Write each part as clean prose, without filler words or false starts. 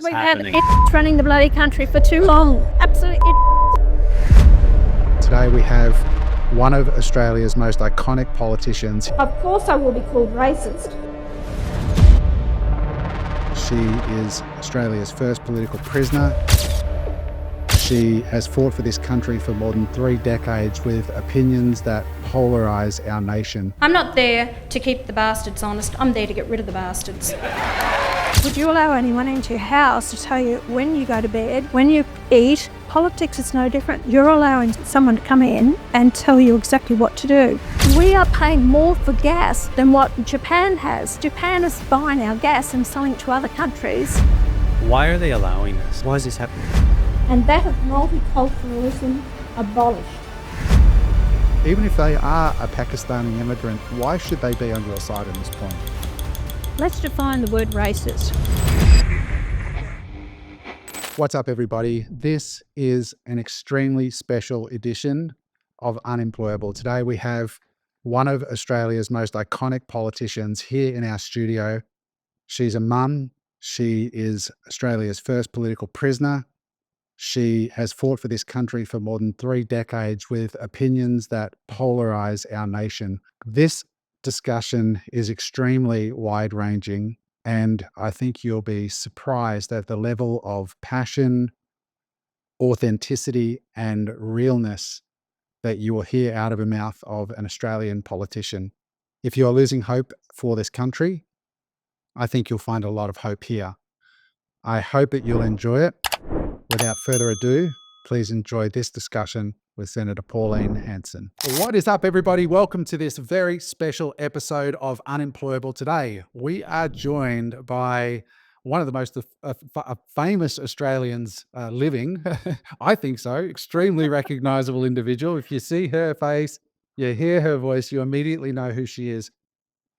We've happening? had running the bloody country for too long. Absolutely. Today we have one of Australia's most iconic politicians. Of course I will be called racist. She is Australia's first political prisoner. She has fought for this country for more than 3 decades with opinions that polarise our nation. I'm not there to keep the bastards honest, I'm there to get rid of the bastards. Would you allow anyone into your house to tell you when you go to bed, when you eat? Politics is no different. You're allowing someone to come in and tell you exactly what to do. We are paying more for gas than what Japan has. Japan is buying our gas and selling it to other countries. Why are they allowing this? Why is this happening? And that is multiculturalism abolished. Even if they are a Pakistani immigrant, why should they be on your side at this point? Let's define the word racist. What's up, everybody? This is an extremely special edition of Unemployable. Today we have one of Australia's most iconic politicians here in our studio. She's a mum. She is Australia's first political prisoner. She has fought for this country for more than 3 decades with opinions that polarise our nation. This discussion is extremely wide-ranging, and I think you'll be surprised at the level of passion, authenticity, and realness that you will hear out of the mouth of an Australian politician. If you are losing hope for this country, I think you'll find a lot of hope here. I hope that you'll enjoy it. Without further ado, please enjoy this discussion with Senator Pauline Hanson. What is up, everybody? Welcome to this very special episode of Unemployable. Today, we are joined by one of the most famous Australians living. I think so. Extremely recognisable individual. If you see her face, you hear her voice, you immediately know who she is.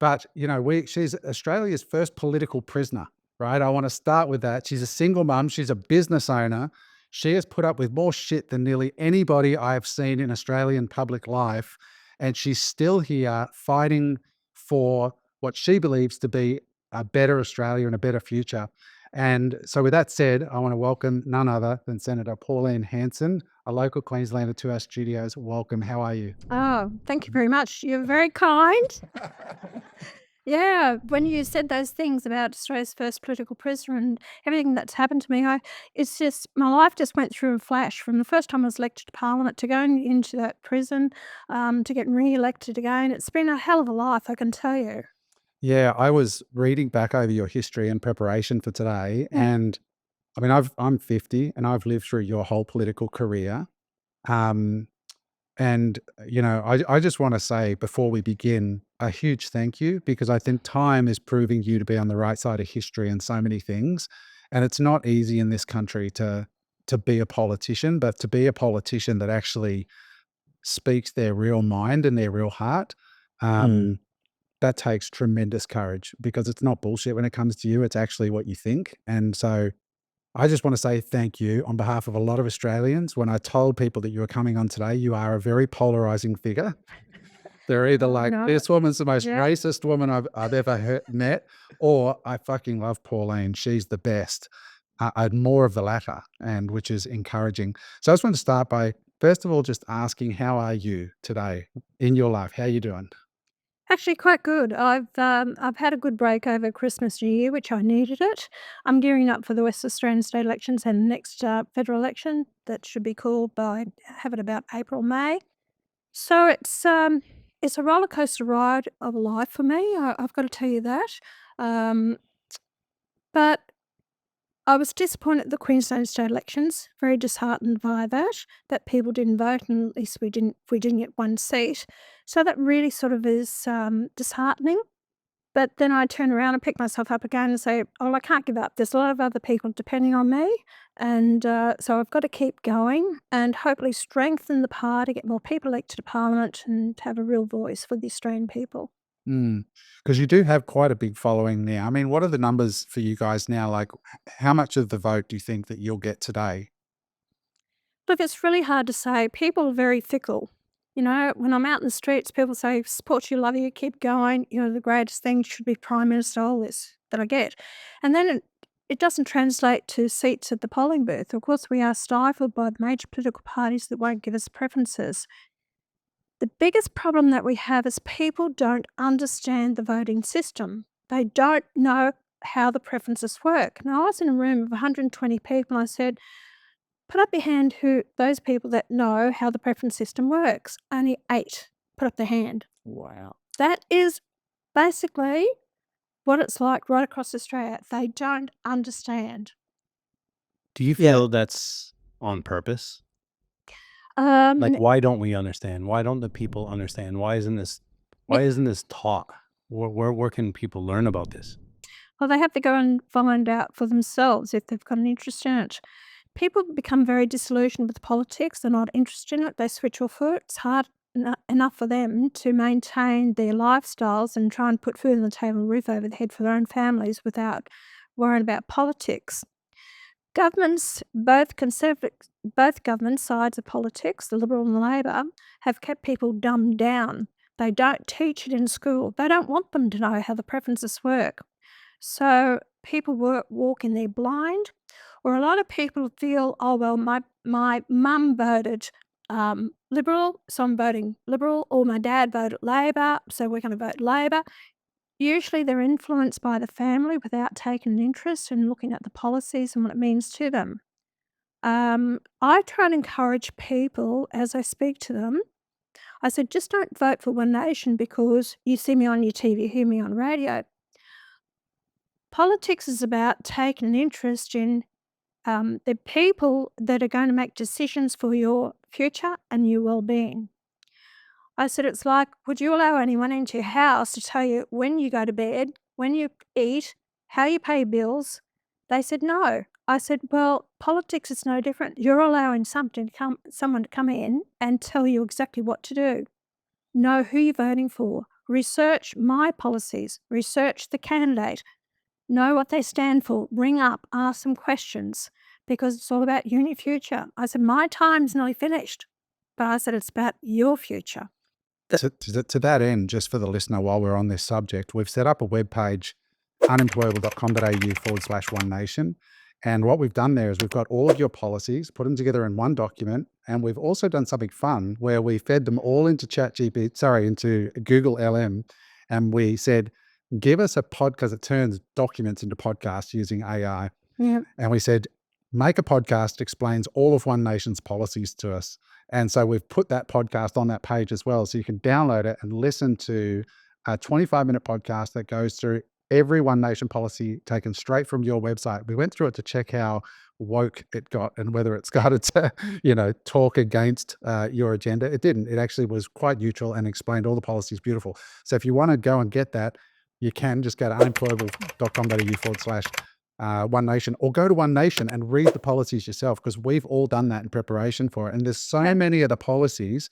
But, you know, she's Australia's first political prisoner. Right? I want to start with that. She's a single mum. She's a business owner. She has put up with more shit than nearly anybody I have seen in Australian public life. And she's still here fighting for what she believes to be a better Australia and a better future. And so with that said, I want to welcome none other than Senator Pauline Hanson, a local Queenslander, to our studios. Welcome. How are you? Oh, thank you very much. You're very kind. Yeah, when you said those things about Australia's first political prisoner and everything that's happened to me, it's just, my life just went through a flash from the first time I was elected to Parliament to going into that prison, to getting re-elected again. It's been a hell of a life, I can tell you. Yeah, I was reading back over your history in preparation for today, Yeah. and I mean, I'm 50 and I've lived through your whole political career. And, you know, I just want to say before we begin, a huge thank you, because I think time is proving you to be on the right side of history and so many things. And it's not easy in this country to be a politician, but to be a politician that actually speaks their real mind and their real heart. That takes tremendous courage, because it's not bullshit when it comes to you. It's actually what you think. And so I just want to say thank you on behalf of a lot of Australians. When I told people that you were coming on today, you are a very polarising figure. They're either like, No. this woman's the most Yeah. racist woman I've ever met, or I fucking love Pauline. She's the best. I'd more of the latter, and which is encouraging. So I just want to start by, first of all, just asking, how are you today in your life? How are you doing? Actually, quite good. I've had a good break over Christmas, New Year, which I needed it. I'm gearing up for the West Australian state elections and the next federal election that should be called have it about April, May. So it's a roller coaster ride of a life for me. I've got to tell you that. But I was disappointed at the Queensland state elections. Very disheartened by that people didn't vote, and at least we didn't get one seat. So that really sort of is disheartening. But then I turn around and pick myself up again and say, oh, I can't give up. There's a lot of other people depending on me. And so I've got to keep going and hopefully strengthen the party, get more people elected to Parliament, and have a real voice for the Australian people. Because you do have quite a big following now. I mean, what are the numbers for you guys now? Like, how much of the vote do you think that you'll get today? Look, it's really hard to say. People are very fickle. You know, when I'm out in the streets, people say, support you, love you, keep going. You know, the greatest thing should be Prime Minister, all this that I get. And then it doesn't translate to seats at the polling booth. Of course, we are stifled by the major political parties that won't give us preferences. The biggest problem that we have is people don't understand the voting system. They don't know how the preferences work. Now, I was in a room of 120 people and I said, put up your hand who those people that know how the preference system works. Only 8 put up their hand. Wow. That is basically what it's like right across Australia. They don't understand. Do you Yeah. feel that's on purpose? Um, Like, why don't we understand? Why don't the people understand? Why isn't this taught? Where can people learn about this? well, they have to go and find out for themselves if they've got an interest in it. People become very disillusioned with politics. They're not interested in it. They switch off it. It's hard enough for them to maintain their lifestyles and try and put food on the table and roof over the head for their own families without worrying about politics. Governments, both government sides of politics, the Liberal and the Labor, have kept people dumbed down. They don't teach it in school. They don't want them to know how the preferences work. So people walk in there blind, or a lot of people feel, oh, well, my mum voted Liberal, so I'm voting Liberal, or my dad voted Labor, so we're going to vote Labor. Usually they're influenced by the family without taking an interest in looking at the policies and what it means to them. I try and encourage people as I speak to them. I said, just don't vote for One Nation because you see me on your TV, hear me on radio. Politics is about taking an interest in the people that are going to make decisions for your future and your well-being. I said, it's like, would you allow anyone into your house to tell you when you go to bed, when you eat, how you pay bills? They said, no. I said, well, politics is no different. You're allowing someone to come in and tell you exactly what to do. Know who you're voting for. Research my policies. Research the candidate. Know what they stand for. Ring up, ask them questions because it's all about you and your future. I said, my time's nearly finished, but I said, it's about your future. To that end, just for the listener, while we're on this subject, we've set up a webpage, unemployable.com.au/One Nation. And what we've done there is we've got all of your policies, put them together in one document. And we've also done something fun where we fed them all into into Google LM. And we said, give us a pod, because it turns documents into podcasts using AI. Yeah. And we said, make a podcast, explains all of One Nation's policies to us. And so we've put that podcast on that page as well. So you can download it and listen to a 25-minute podcast that goes through every One Nation policy taken straight from your website. We went through it to check how woke it got and whether it started to, talk against your agenda. It didn't. It actually was quite neutral and explained all the policies beautiful. So if you want to go and get that, you can just go to unemployable.com.au/One Nation, or go to One Nation and read the policies yourself, because we've all done that in preparation for it. And there's so many of the policies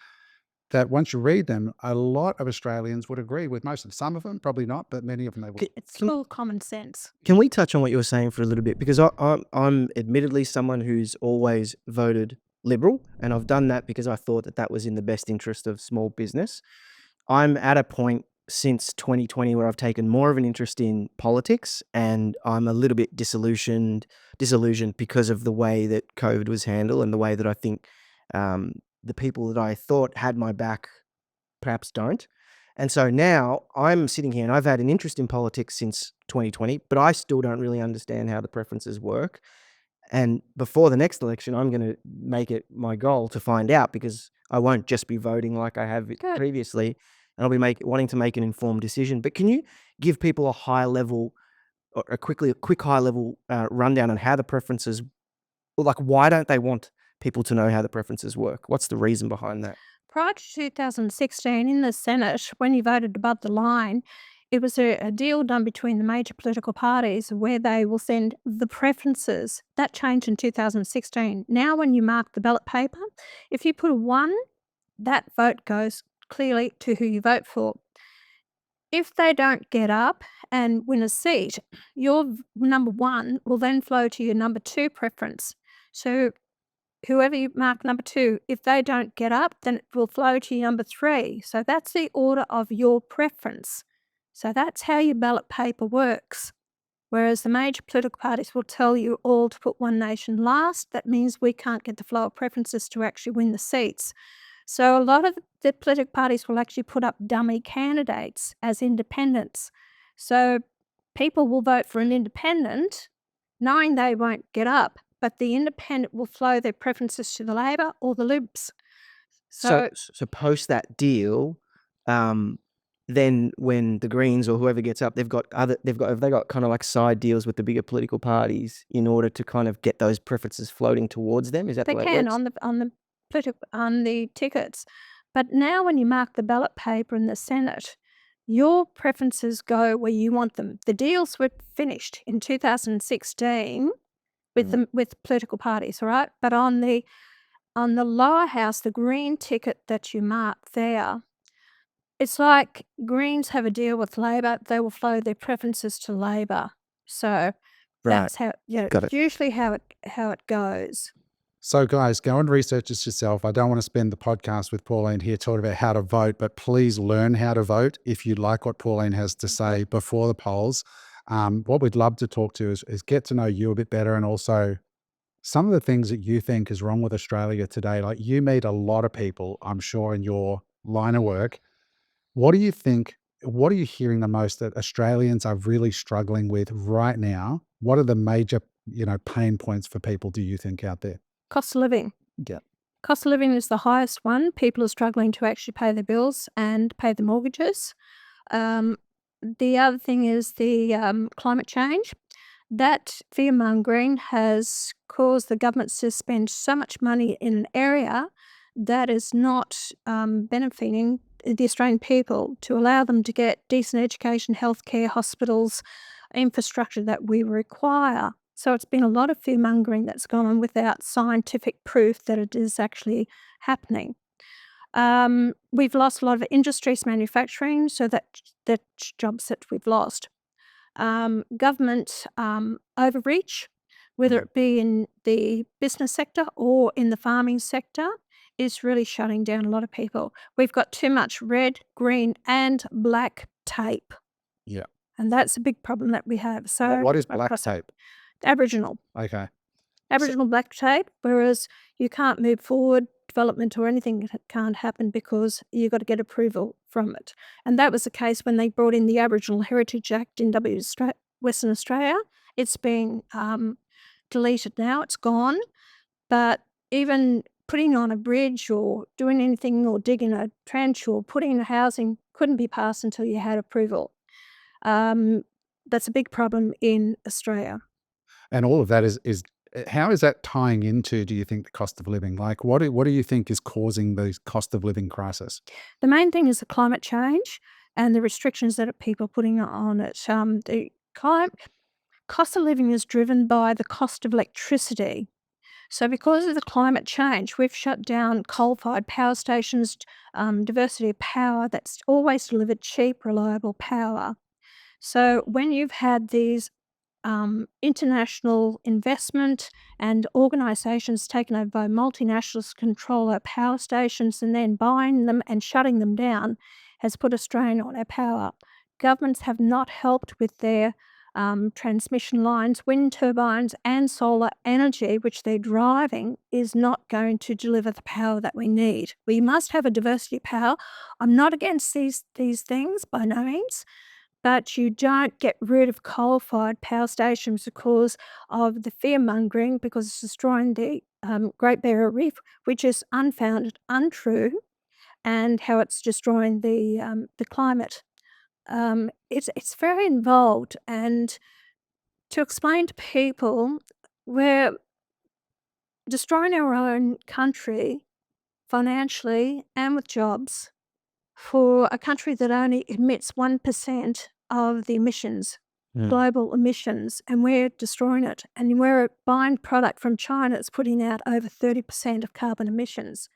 that once you read them, a lot of Australians would agree with most of them. Some of them, probably not, but many of them they would. It's full common sense. Can we touch on what you were saying for a little bit? Because I'm admittedly someone who's always voted Liberal, and I've done that because I thought that was in the best interest of small business. I'm at a point since 2020 where I've taken more of an interest in politics, and I'm a little bit disillusioned because of the way that COVID was handled and the way that I think the people that I thought had my back perhaps don't. And so now I'm sitting here and I've had an interest in politics since 2020, but I still don't really understand how the preferences work. And before the next election, I'm going to make it my goal to find out, because I won't just be voting like I have Good. previously, and I'll be wanting to make an informed decision. But can you give people a quick high level rundown on how the preferences, like why don't they want people to know how the preferences work? What's the reason behind that? Prior to 2016, in the Senate, when you voted above the line, it was a deal done between the major political parties where they will send the preferences. That changed in 2016. Now, when you mark the ballot paper, if you put a 1, that vote goes clearly to who you vote for. If they don't get up and win a seat, your number 1 will then flow to your number 2 preference. So whoever you mark number 2, if they don't get up, then it will flow to your number 3. So that's the order of your preference. So that's how your ballot paper works. Whereas the major political parties will tell you all to put one nation last. That means we can't get the flow of preferences to actually win the seats. So a lot of the political parties will actually put up dummy candidates as independents. So people will vote for an independent knowing they won't get up, but the independent will flow their preferences to the Labor or the Libs. So So post that deal, then when the Greens or whoever gets up, have they got kind of like side deals with the bigger political parties in order to kind of get those preferences floating towards them? Is that they the way it can works? on the tickets. But now when you mark the ballot paper in the Senate, your preferences go where you want them. The deals were finished in 2016 with political parties, all right? But on the lower house, the green ticket that you mark there, it's like Greens have a deal with Labor, they will flow their preferences to Labor. So Right. that's how, Got it. usually how it goes. So, guys, go and research this yourself. I don't want to spend the podcast with Pauline here talking about how to vote, but please learn how to vote if you like what Pauline has to say before the polls. What we'd love to talk to is get to know you a bit better, and also some of the things that you think is wrong with Australia today. Like, you meet a lot of people, I'm sure, in your line of work. What do you think? What are you hearing the most that Australians are really struggling with right now? What are the major, pain points for people, do you think, out there? Cost of living. Yeah. Cost of living is the highest one. People are struggling to actually pay their bills and pay the mortgages. The other thing is the climate change. That fear-mongering has caused the governments to spend so much money in an area that is not benefiting the Australian people, to allow them to get decent education, healthcare, hospitals, infrastructure that we require. So it's been a lot of fear-mongering that's gone on without scientific proof that it is actually happening. We've lost a lot of industries, manufacturing, so that's jobs that we've lost. Government overreach, whether it be in the business sector or in the farming sector, is really shutting down a lot of people. We've got too much red, green, and black tape, Yeah. and that's a big problem that we have. So What is black across tape? Aboriginal Okay. black tape, whereas you can't move forward, development or anything can't happen because you've got to get approval from it. And that was the case when they brought in the Aboriginal Heritage Act in Western Australia. It's been deleted now, it's gone. But even putting on a bridge or doing anything or digging a trench or putting in a housing couldn't be passed until you had approval. That's a big problem in Australia. And all of that is how is that tying into, do you think, the cost of living? Like, what do you think is causing the cost of living crisis? The main thing is the climate change and the restrictions that people are putting on it. The cost of living is driven by the cost of electricity. So because of the climate change, we've shut down coal-fired power stations, diversity of power that's always delivered cheap, reliable power. So when you've had these international investment and organisations taken over by multinationals control our power stations and then buying them and shutting them down, has put a strain on our power. Governments have not helped with their transmission lines, wind turbines, and solar energy, which they're driving, is not going to deliver the power that we need. We must have a diversity of power. I'm not against these things by no means, but you don't get rid of coal-fired power stations because of the fear-mongering, because it's destroying the Great Barrier Reef, which is unfounded, untrue, and how it's destroying the climate. It's very involved, and to explain to people, we're destroying our own country financially and with jobs for a country that only emits 1% of the emissions, global emissions, and we're destroying it. And we're buying product from China that's putting out over 30% of carbon emissions.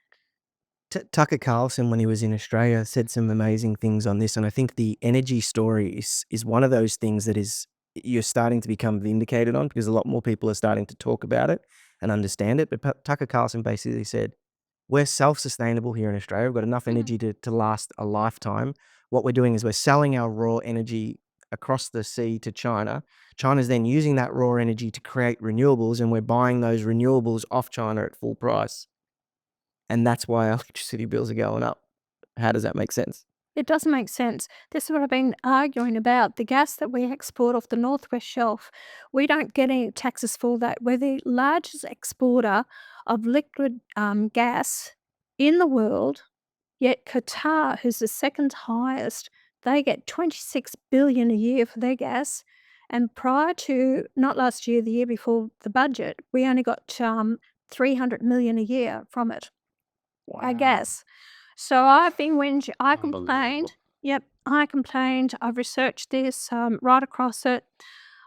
Tucker Carlson, when he was in Australia, said some amazing things on this, and I think the energy story is one of those things that you're starting to become vindicated on, because a lot more people are starting to talk about it and understand it. But Tucker Carlson basically said, we're self-sustainable here in Australia. We've got enough energy to last a lifetime. What we're doing is we're selling our raw energy across the sea to China. China's then using that raw energy to create renewables, and we're buying those renewables off China at full price. And that's why our electricity bills are going up. How does that make sense? It doesn't make sense. This is what I've been arguing about. The gas that we export off the Northwest Shelf, we don't get any taxes for that. We're the largest exporter of liquid gas in the world, yet Qatar, who's the second highest, they get 26 billion a year for their gas. And prior to, not last year, the year before the budget, we only got 300 million a year from it, our gas. So I've been whinging. I complained. Unbelievable. Yep, I complained. I've researched this right across it.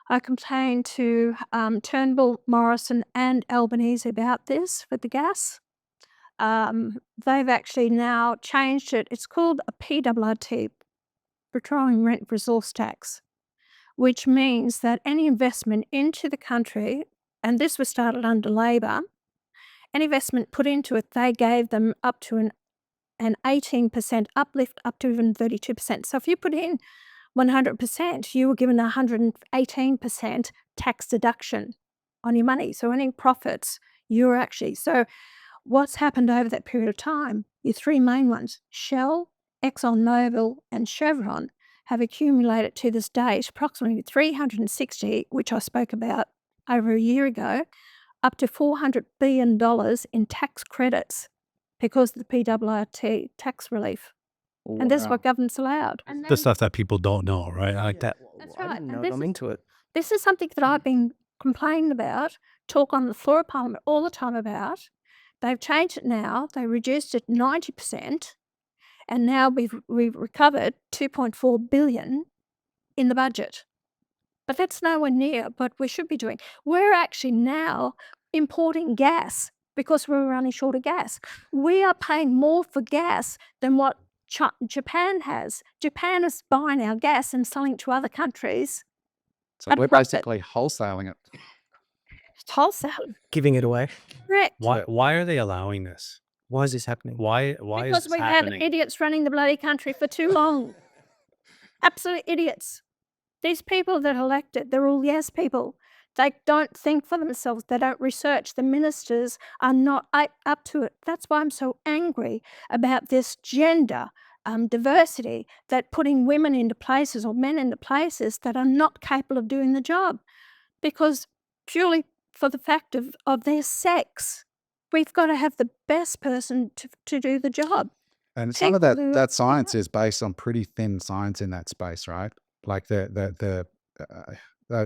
I complained to Turnbull, Morrison, and Albanese about this with the gas. They've actually now changed it. It's called a PRRT, Petroleum Rent Resource Tax, which means that any investment into the country, and this was started under Labor, any investment put into it, they gave them up to an 18% uplift, up to even 32%. So if you put in 100%, you were given 118% tax deduction on your money. So any profits, you're actually... So what's happened over that period of time, your three main ones, Shell, ExxonMobil, and Chevron, have accumulated to this date approximately 360, which I spoke about over a year ago, up to $400 billion in tax credits because of the PRRT tax relief. And this is what government's allowed. And The stuff that people don't know, right? I like that. That's I right. didn't And know. this I'm is- into it. This is something that I've been complaining about, talk on the floor of Parliament all the time about. They've changed it now. They reduced it 90%, and now we've recovered 2.4 billion in the budget. But that's nowhere near what we should be doing. We're actually now importing gas because we're running short of gas. We are paying more for gas than what Japan has. Japan is buying our gas and selling it to other countries. So At we're profit. basically wholesaling it. It's wholesale. Giving it away. Correct. Why are they allowing this? Why is this happening? Why Because is this we've happening? had idiots running the bloody country for too long. Absolute idiots. These people that are elected, they're all yes people. They don't think for themselves. They don't research. The ministers are not up to it. That's why I'm so angry about this gender diversity, that putting women into places or men into places that are not capable of doing the job. Because purely for the fact of their sex, we've got to have the best person to do the job. And some of that, People who- that science is based on pretty thin science in that space, right? Like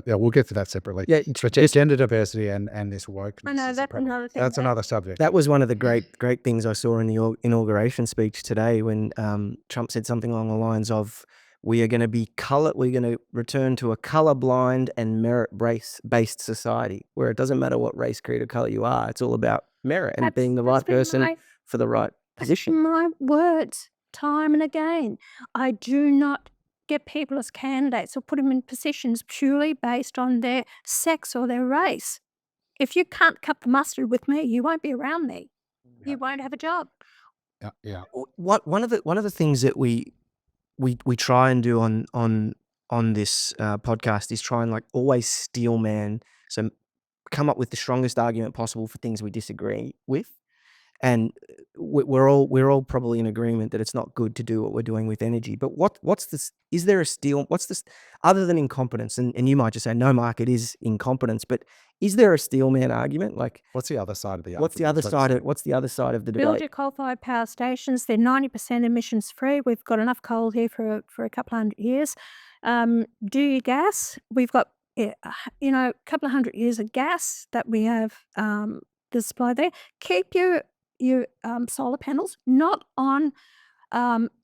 yeah, we'll get to that separately. Yeah, But gender diversity and this wokeness. I know is a that's problem. another thing. That's another subject. that was one of the great things I saw in the inauguration speech today when Trump said something along the lines of, we're going to return to a colorblind and merit-based society where it doesn't matter what race, creed, or color you are. It's all about merit and being the That's right been person my- for the right position. My words, time and again. I do not get people as candidates or put them in positions purely based on their sex or their race. If you can't cut the mustard with me, you won't be around me. You won't have a job. Yeah. One of the things that we try and do on this podcast is try and like always steel man, so come up with the strongest argument possible for things we disagree with. And we're all probably in agreement that it's not good to do what we're doing with energy. But what's this? Is there a steel? What's this other than incompetence? And you might just say, no, Mark, it is incompetence. But is there a steel man argument? Like, What's the other side of the what's the other side of the Build debate? your coal-fired power stations. They're 90% emissions free. We've got enough coal here for a couple hundred years. Do your gas. We've got a couple of hundred years of gas that we have the supply there. Keep your solar panels not on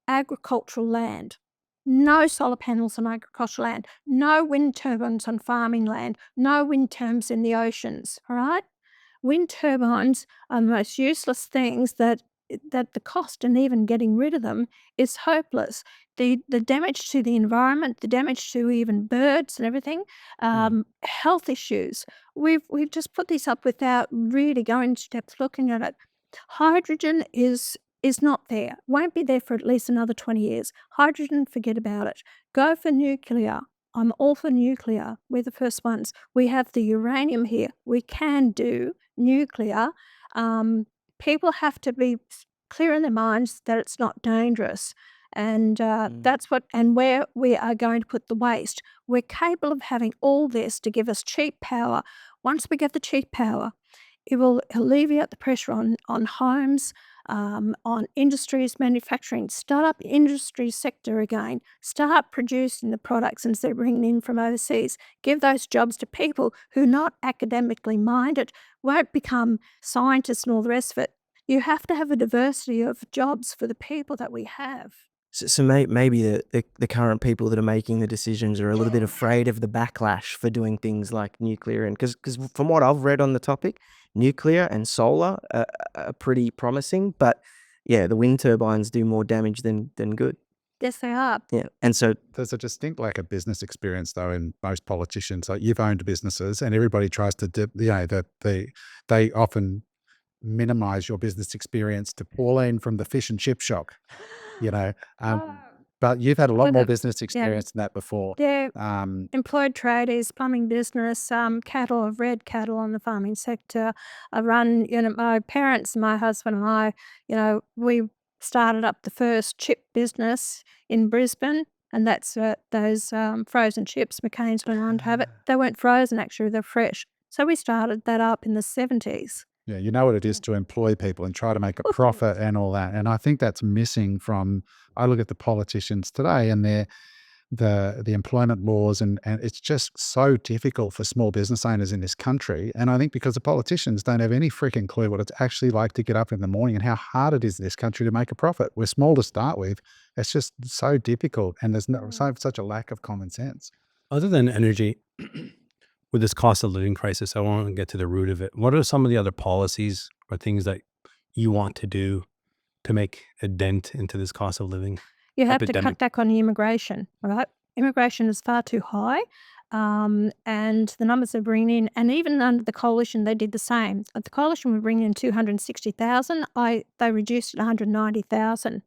agricultural land. No solar panels on agricultural land. No wind turbines on farming land. No wind turbines in the oceans. All right. Wind turbines are the most useless things that the cost and even getting rid of them is hopeless. The damage to the environment, the damage to even birds and everything, health issues. We've just put this up without really going into depth looking at it. Hydrogen is not there. Won't be there for at least another 20 years. Hydrogen, forget about it. Go for nuclear. I'm all for nuclear. We're the first ones. We have the uranium here. We can do nuclear. People have to be clear in their minds that it's not dangerous. And that's what, and where we are going to put the waste. We're capable of having all this to give us cheap power. Once we get the cheap power, it will alleviate the pressure on homes, on industries, manufacturing. Start up industry sector again. Start producing the products instead of bringing in from overseas. Give those jobs to people who are not academically minded, won't become scientists and all the rest of it. You have to have a diversity of jobs for the people that we have. So maybe the current people that are making the decisions are a little bit afraid of the backlash for doing things like nuclear, and because from what I've read on the topic, nuclear and solar are pretty promising, but yeah, the wind turbines do more damage than good. Yes, they are. Yeah, and so There's a distinct lack of business experience, though, in most politicians. Like, you've owned businesses, and everybody tries to, they often minimize your business experience to Pauline from the fish and chip shop, you know. But you've had a lot With more a- business experience than that before. Yeah, Um, employed tradies, plumbing business, cattle. I've reared cattle on the farming sector. I run, my parents, my husband and I, we started up the first chip business in Brisbane, and that's those frozen chips. McCain's went on to have it. They weren't frozen, actually, they're fresh. So we started that up in the 70s. Yeah, you know what it is to employ people and try to make a profit and all that. And I think that's missing from, I look at the politicians today and the employment laws, and it's just so difficult for small business owners in this country. And I think because the politicians don't have any freaking clue what it's actually like to get up in the morning and how hard it is in this country to make a profit. We're small to start with. It's just so difficult, and there's such a lack of common sense. Other than energy, with this cost of living crisis, I want to get to the root of it. What are some of the other policies or things that you want to do to make a dent into this cost of living? You have to Epidemic. cut back on immigration, all right? Immigration is far too high, and the numbers they're bringing in, and even under the coalition, they did the same. The coalition were bringing in 260,000. They reduced it to 190,000.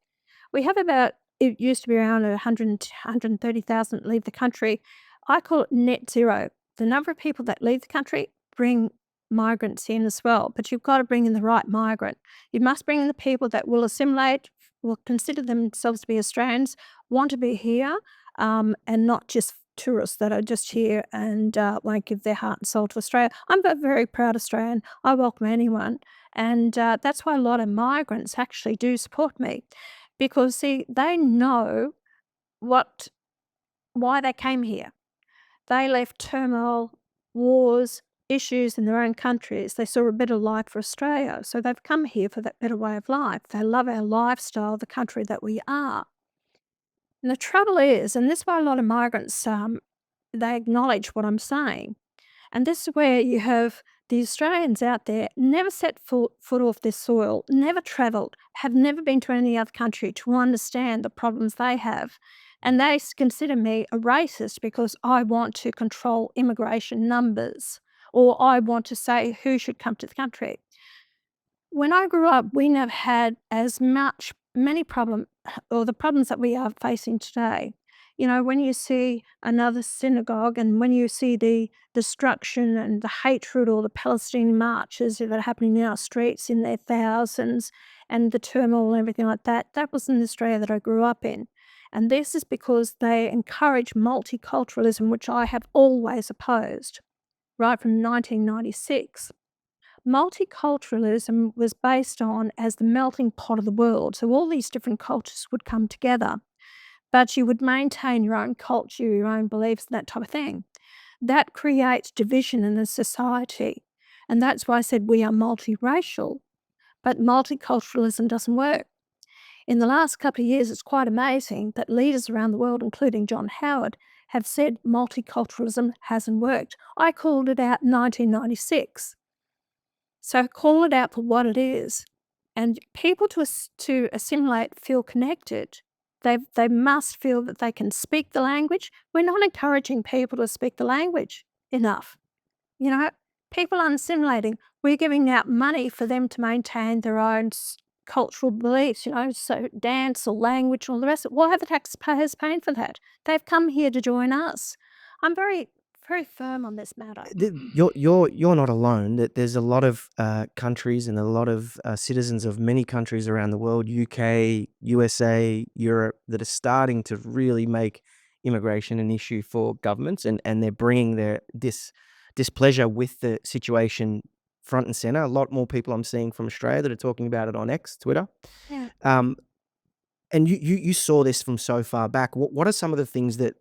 We have about, it used to be around 130,000 leave the country. I call it net zero. The number of people that leave the country bring migrants in as well, but you've got to bring in the right migrant. You must bring in the people that will assimilate, will consider themselves to be Australians, want to be here, and not just tourists that are just here and won't give their heart and soul to Australia. I'm a very proud Australian. I welcome anyone. And that's why a lot of migrants actually do support me, because, see, they know why they came here. They left turmoil, wars, issues in their own countries. They saw a better life for Australia. So they've come here for that better way of life. They love our lifestyle, the country that we are. And the trouble is, and this is why a lot of migrants, they acknowledge what I'm saying. And this is where you have the Australians out there never set foot off this soil, never travelled, have never been to any other country to understand the problems they have. And they consider me a racist because I want to control immigration numbers, or I want to say who should come to the country. When I grew up, we never had many problems, or the problems that we are facing today. When you see another synagogue, and when you see the destruction and the hatred, or the Palestinian marches that are happening in our streets in their thousands, and the turmoil and everything like that, that was in Australia that I grew up in. And this is because they encourage multiculturalism, which I have always opposed, right from 1996. Multiculturalism was based on as the melting pot of the world. So all these different cultures would come together, but you would maintain your own culture, your own beliefs, that type of thing. That creates division in a society. And that's why I said we are multiracial, but multiculturalism doesn't work. In the last couple of years, it's quite amazing that leaders around the world, including John Howard, have said multiculturalism hasn't worked. I called it out in 1996. So call it out for what it is. And people to assimilate feel connected. They must feel that they can speak the language. We're not encouraging people to speak the language enough. People aren't assimilating. We're giving out money for them to maintain their own cultural beliefs, so dance or language or all the rest of it. Why are the taxpayers paying for that? They've come here to join us. I'm very, very firm on this matter. You're not alone. That there's a lot of countries and a lot of citizens of many countries around the world, UK, USA, Europe, that are starting to really make immigration an issue for governments, and they're bringing their displeasure with the situation front and center. A lot more people I'm seeing from Australia that are talking about it on X, Twitter. Yeah. Um, and you saw this from so far back. What are some of the things that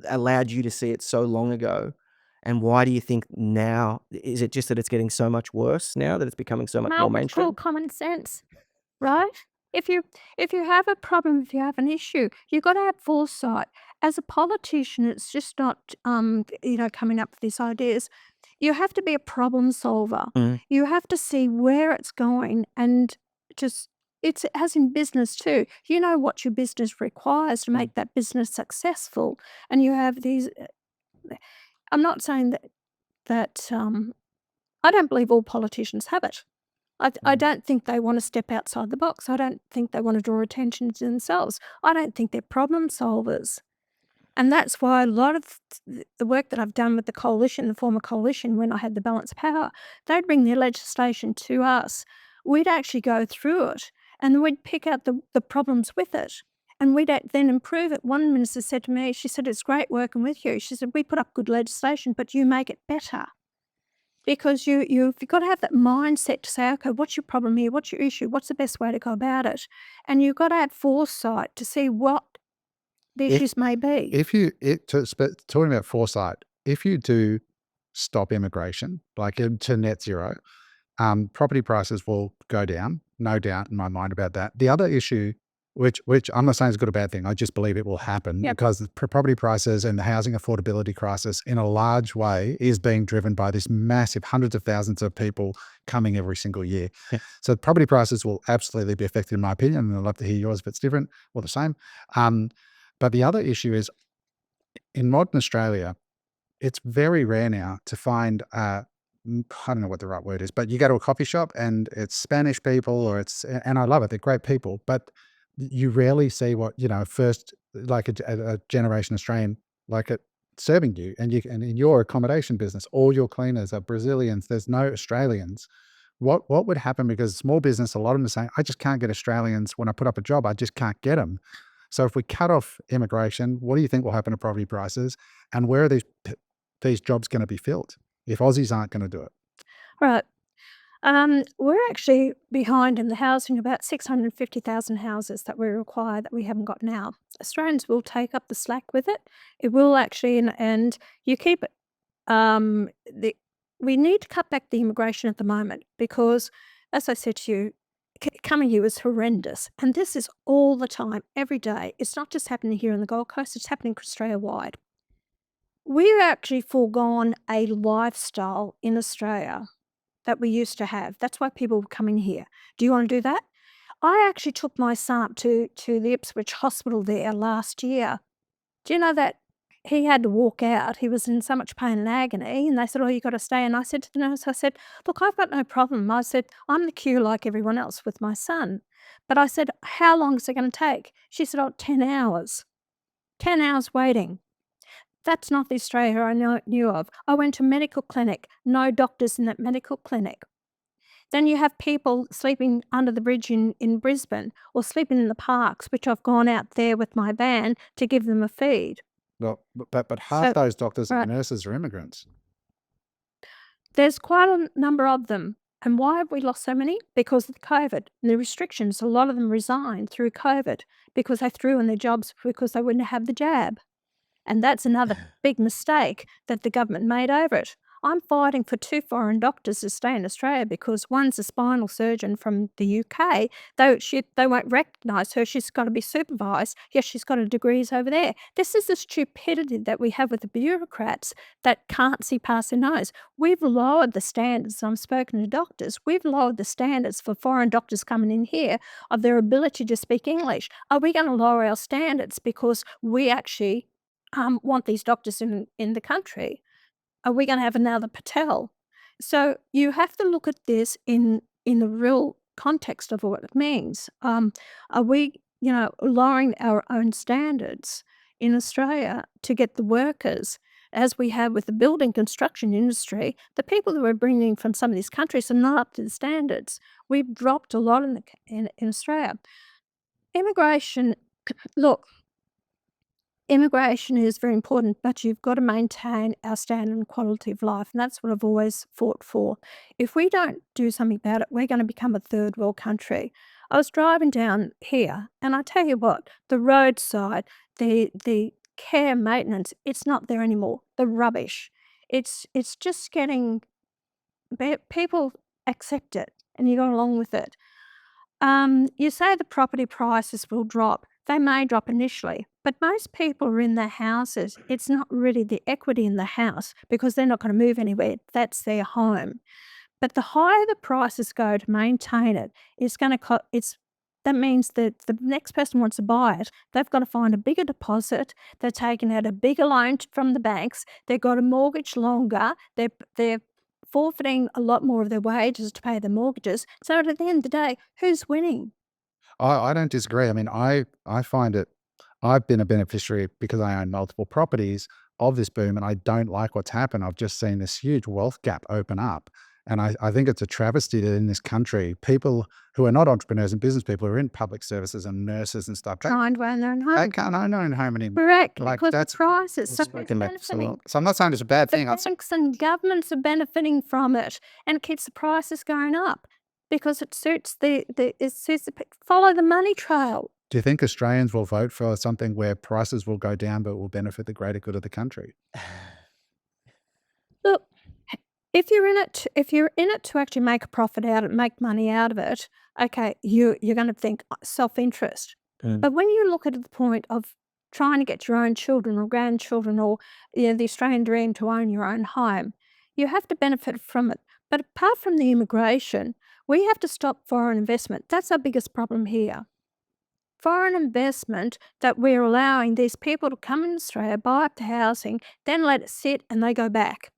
allowed you to see it so long ago? And why do you think now? Is it just that it's getting so much worse now that it's becoming so much more No, it's called mainstream? common sense, right? If you if you have a problem, if you have an issue, you've got to have foresight. As a politician, it's just not coming up with these ideas. You have to be a problem solver. Mm. You have to see where it's going and just it's as in business too. You know what your business requires to make that business successful, and you have these. I'm not saying that I don't believe all politicians have it. I Mm. don't think they want to step outside the box. I don't think they want to draw attention to themselves. I don't think they're problem solvers. And that's why a lot of the work that I've done with the coalition, the former coalition, when I had the balance of power, they'd bring their legislation to us. We'd actually go through it and we'd pick out the problems with it. And then improve it. One minister said to me, she said, it's great working with you. She said, we put up good legislation, but you make it better. Because you've got to have that mindset to say, okay, what's your problem here? What's your issue? What's the best way to go about it? And you've got to have foresight to see what the If issues may be. talking about foresight, if you do stop immigration, like to net zero, property prices will go down, no doubt in my mind about that. The other issue, which I'm not saying is a good or bad thing, I just believe it will happen Yep. because the property prices and the housing affordability crisis in a large way is being driven by this massive hundreds of thousands of people coming every single year. Yeah. So property prices will absolutely be affected, in my opinion, and I'd love to hear yours if it's different or the same. But the other issue is in modern Australia, it's very rare now to find, I don't know what the right word is, but you go to a coffee shop and it's Spanish people and I love it. They're great people, but you rarely see what, first, like a generation Australian, like it serving you and in your accommodation business, all your cleaners are Brazilians. There's no Australians. What would happen? Because small business, a lot of them are saying, I just can't get Australians when I put up a job. I just can't get them. So if we cut off immigration, what do you think will happen to property prices? And where are these jobs going to be filled if Aussies aren't going to do it? Right. We're actually behind in the housing, about 650,000 houses that we require that we haven't got now. Australians will take up the slack with it. It will actually, and you keep it. We need to cut back the immigration at the moment because, as I said to you, coming here is horrendous. And this is all the time, every day. It's not just happening here on the Gold Coast, it's happening Australia wide. We've actually foregone a lifestyle in Australia that we used to have. That's why people were coming here. Do you want to do that? I actually took my son to the Ipswich Hospital there last year. Do you know that he had to walk out? He was in so much pain and agony, and they said, "Oh, you got to stay." And I said to the nurse, I said, "Look, I've got no problem." I said, "I'm the queue like everyone else with my son." But I said, "How long is it going to take?" She said, "Oh, 10 hours. 10 hours waiting." That's not the Australia knew of. I went to a medical clinic, no doctors in that medical clinic. Then you have people sleeping under the bridge in Brisbane or sleeping in the parks, which I've gone out there with my van to give them a feed. Well, but half So, those doctors and right, nurses are immigrants. there's quite a number of them. And why have we lost so many? Because of the COVID and the restrictions. A lot of them resigned through COVID because they threw in their jobs because they wouldn't have the jab. And that's another big mistake that the government made over it. I'm fighting for 2 foreign doctors to stay in Australia because one's a spinal surgeon from the UK. They won't recognise her. She's got to be supervised. Yes, she's got her degrees over there. This is the stupidity that we have with the bureaucrats that can't see past their nose. We've lowered the standards. I've spoken to doctors. We've lowered the standards for foreign doctors coming in here of their ability to speak English. Are we going to lower our standards because we actually want these doctors in the country? Are we going to have another Patel? So you have to look at this in the real context of what it means. Are we, lowering our own standards? in Australia to get the workers, as we have with the building construction industry. The people that we're bringing from some of these countries are not up to the standards. We've dropped a lot in Australia. Immigration, look, immigration is very important, but you've got to maintain our standard and quality of life, and that's what I've always fought for. If we don't do something about it, we're going to become a third world country. I was driving down here, and I tell you what, the roadside, the care maintenance, it's not there anymore. The rubbish, it's just getting people accept it, and you go along with it. You say the property prices will drop. They may drop initially, but most people are in their houses. It's not really the equity in the house because they're not going to move anywhere. That's their home. But the higher the prices go to maintain it, it's going to that means that the next person wants to buy it, they've got to find a bigger deposit. They're taking out a bigger loan from the banks. They've got to mortgage longer. They're forfeiting a lot more of their wages to pay their mortgages. So at the end of the day, who's winning? I don't disagree. I mean, I find it, I've been a beneficiary because I own multiple properties of this boom, and I don't like what's happened. I've just seen this huge wealth gap open up. And I think it's a travesty that in this country, people who are not entrepreneurs and business people who are in public services and nurses and stuff, Trying to own their own they home. can't own their own home anymore. Correct, Like, because the that's, prices. So We've it's spoken about this a benefiting. lot. so I'm not saying it's a bad The thing. banks and governments are benefiting from it, and it keeps the prices going up because it suits follow the money trail. Do you think Australians will vote for something where prices will go down but will benefit the greater good of the country? Look, if you're in it to actually make a profit out of it, make money out of it, okay, you're going to think self-interest. Mm. But when you look at the point of trying to get your own children or grandchildren or the Australian dream to own your own home, you have to benefit from it. But apart from the immigration, we have to stop foreign investment. That's our biggest problem here. Foreign investment that we're allowing these people to come in Australia, buy up the housing, then let it sit and they go back.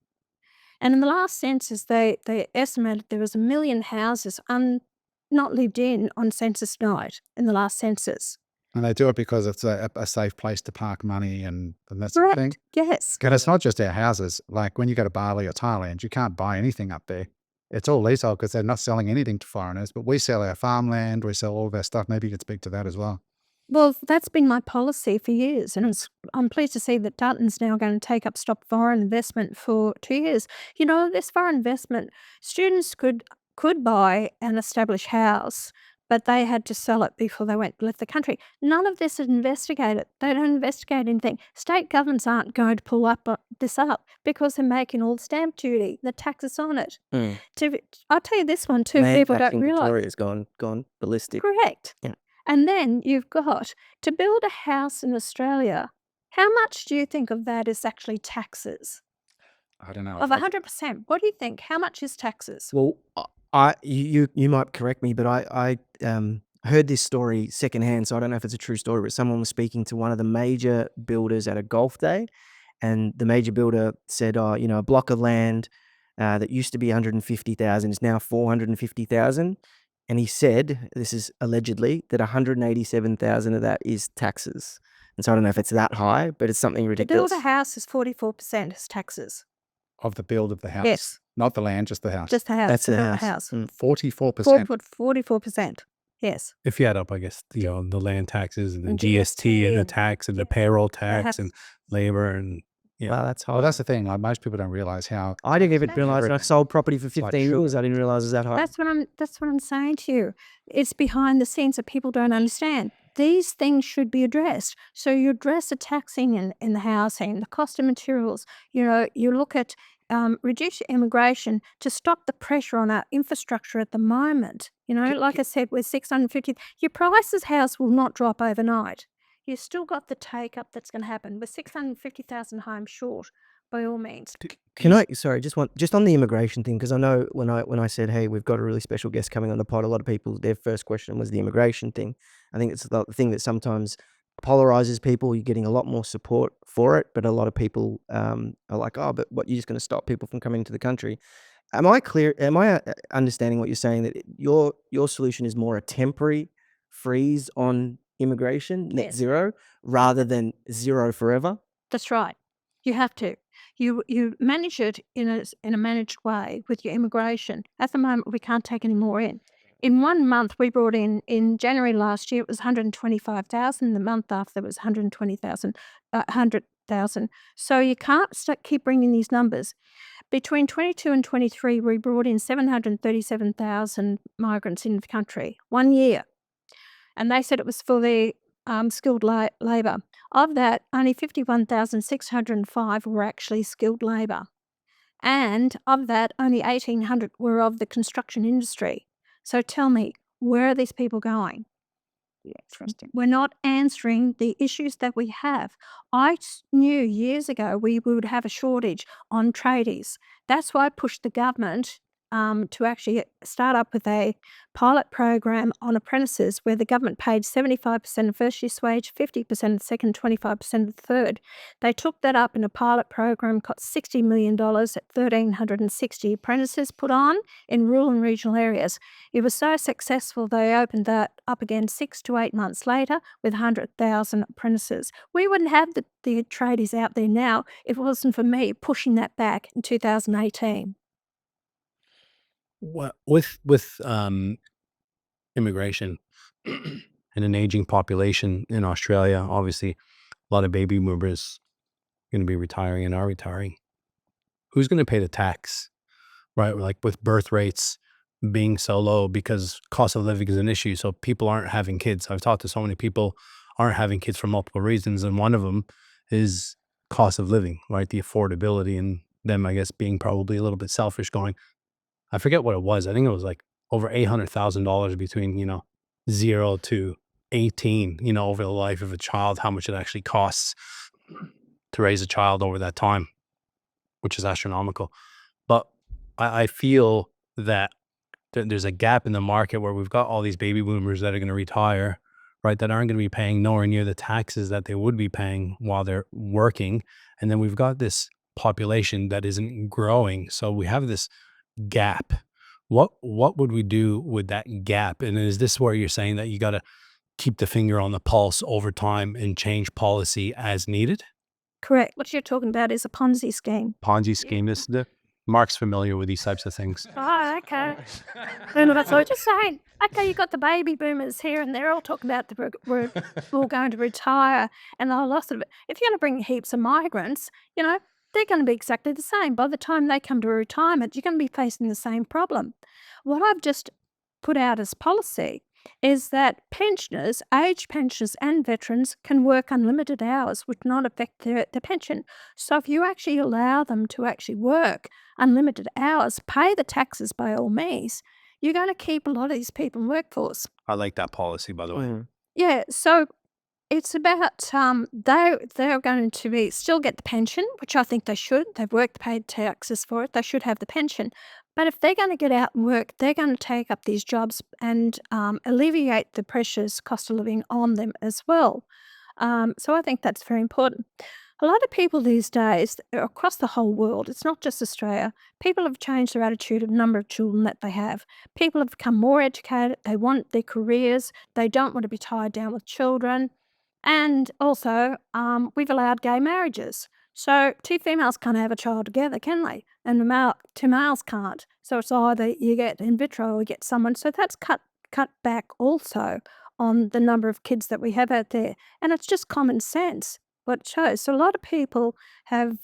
And in the last census, they estimated there was 1 million houses not lived in on census night in the last census. And they do it because it's a safe place to park money and that sort of thing. Correct. Yes. And it's not just our houses. Like when you go to Bali or Thailand, you can't buy anything up there. It's all leasehold because they're not selling anything to foreigners, but we sell our farmland, we sell all of our stuff. Maybe you could speak to that as well. Well, that's been my policy for years, and I'm pleased to see that Dutton's now going to take up stop foreign investment for 2 years. You know, this foreign investment, students could buy an established house, but they had to sell it before they left the country. None of this is investigated. They don't investigate anything. State governments aren't going to pull this up because they're making all the stamp duty, the taxes on it. Mm. I'll tell you this one too, Land people tax don't in realise. Victoria's gone ballistic. Correct. Yeah. And then you've got to build a house in Australia. How much do you think of that is actually taxes? I don't know. Of 100%. What do you think? How much is taxes? Well, you might correct me, but I heard this story secondhand, so I don't know if it's a true story. But someone was speaking to one of the major builders at a golf day, and the major builder said, "Oh, a block of land that used to be 150,000 is now 450,000." And he said, this is allegedly, that 187,000 of that is taxes. And so I don't know if it's that high, but it's something To ridiculous. build a house is 44% is taxes. Of the build of the house. Yes. Not the land, just the house. Just the house. That's to the build a house. house. 44%. 44%. Yes. If you add up, I guess, the land taxes and the And GST and the and- tax and the yeah, payroll has- tax and labor and yeah. Wow, that's high. Well, that's the thing. Like, most people don't realize how. I didn't even That's realize that I everything. sold property for like 15 sugar. years. I didn't realize it was that high. That's what I'm saying to you. It's behind the scenes that people don't understand. These things should be addressed. So you address the taxing in the housing, the cost of materials. You look at reduce immigration to stop the pressure on our infrastructure at the moment. Like I said, we're 650. Your prices house will not drop overnight. You've still got the take up that's going to happen. We're 650,000 homes short, by all means. Can I, sorry, just on the immigration thing, because I know when I said, hey, we've got a really special guest coming on the pod, a lot of people, their first question was the immigration thing. I think it's the thing that sometimes polarizes people. You're getting a lot more support for it, but a lot of people are like, oh, but what, you're just going to stop people from coming into the country? Am I understanding what you're saying, that your solution is more a temporary freeze on immigration, net Yes. zero, rather than zero forever? That's right. You have to. You manage it in a managed way with your immigration. At the moment, we can't take any more in. In 1 month, we brought in January last year, it was 125,000. The month after, it was 100,000. So you can't keep bringing these numbers. Between 22 and 23, we brought in 737,000 migrants in the country, 1 year. And they said it was for their skilled labour. Of that, only 51,605 were actually skilled labour. And of that, only 1,800 were of the construction industry. So tell me, where are these people going? Interesting. We're not answering the issues that we have. Knew years ago we would have a shortage on tradies. That's why I pushed the government to actually start up with a pilot program on apprentices where the government paid 75% of first year's wage, 50% of the second, 25% of the third. They took that up in a pilot program, got $60 million at 1,360 apprentices put on in rural and regional areas. It was so successful they opened that up again 6 to 8 months later with 100,000 apprentices. We wouldn't have the tradies out there now if it wasn't for me pushing that back in 2018. Well, with immigration and an aging population in Australia, obviously a lot of baby boomers going to be retiring and are retiring. Who's going to pay the tax, right? Like with birth rates being so low because cost of living is an issue. So people aren't having kids. I've talked to so many people aren't having kids for multiple reasons. And one of them is cost of living, right? The affordability, and them, I guess, being probably a little bit selfish going, I forget what it was. I think it was like over $800,000 between, 0 to 18, over the life of a child, how much it actually costs to raise a child over that time, which is astronomical. But I feel that there's a gap in the market where we've got all these baby boomers that are going to retire, right? That aren't going to be paying nowhere near the taxes that they would be paying while they're working. And then we've got this population that isn't growing. So we have this gap. What would we do with that gap? And is this where you're saying that you got to keep the finger on the pulse over time and change policy as needed? Correct. What you're talking about is a Ponzi scheme. Ponzi scheme. Mark's familiar with these types of things. Oh, okay. And that's what I'm just saying. Okay, you got the baby boomers here, and they're all talking about we're all going to retire and the whole lot of it. If you're going to bring heaps of migrants, they're going to be exactly the same. By the time they come to retirement, you're going to be facing the same problem. What I've just put out as policy is that pensioners, aged pensioners and veterans can work unlimited hours, which not affect their pension. So if you actually allow them to actually work unlimited hours, pay the taxes by all means, you're going to keep a lot of these people in workforce. I like that policy, by the way. Mm. Yeah, so it's about they're going to still get the pension, which I think they should. They've worked, paid taxes for it. They should have the pension. But if they're going to get out and work, they're going to take up these jobs and alleviate the pressures, cost of living on them as well. So I think that's very important. A lot of people these days, across the whole world, it's not just Australia, people have changed their attitude of the number of children that they have. People have become more educated. They want their careers. They don't want to be tied down with children. And also, we've allowed gay marriages. So two females can't have a child together, can they? And two males can't. So it's either you get in vitro or you get someone. So that's cut back also on the number of kids that we have out there. And it's just common sense what it shows. So a lot of people have,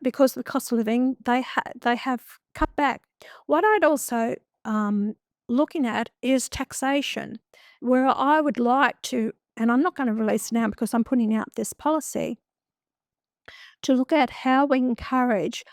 because of the cost of living, they have cut back. What I'd also looking at is taxation, where I would like to, and I'm not going to release it now because I'm putting out this policy, to look at how we encourage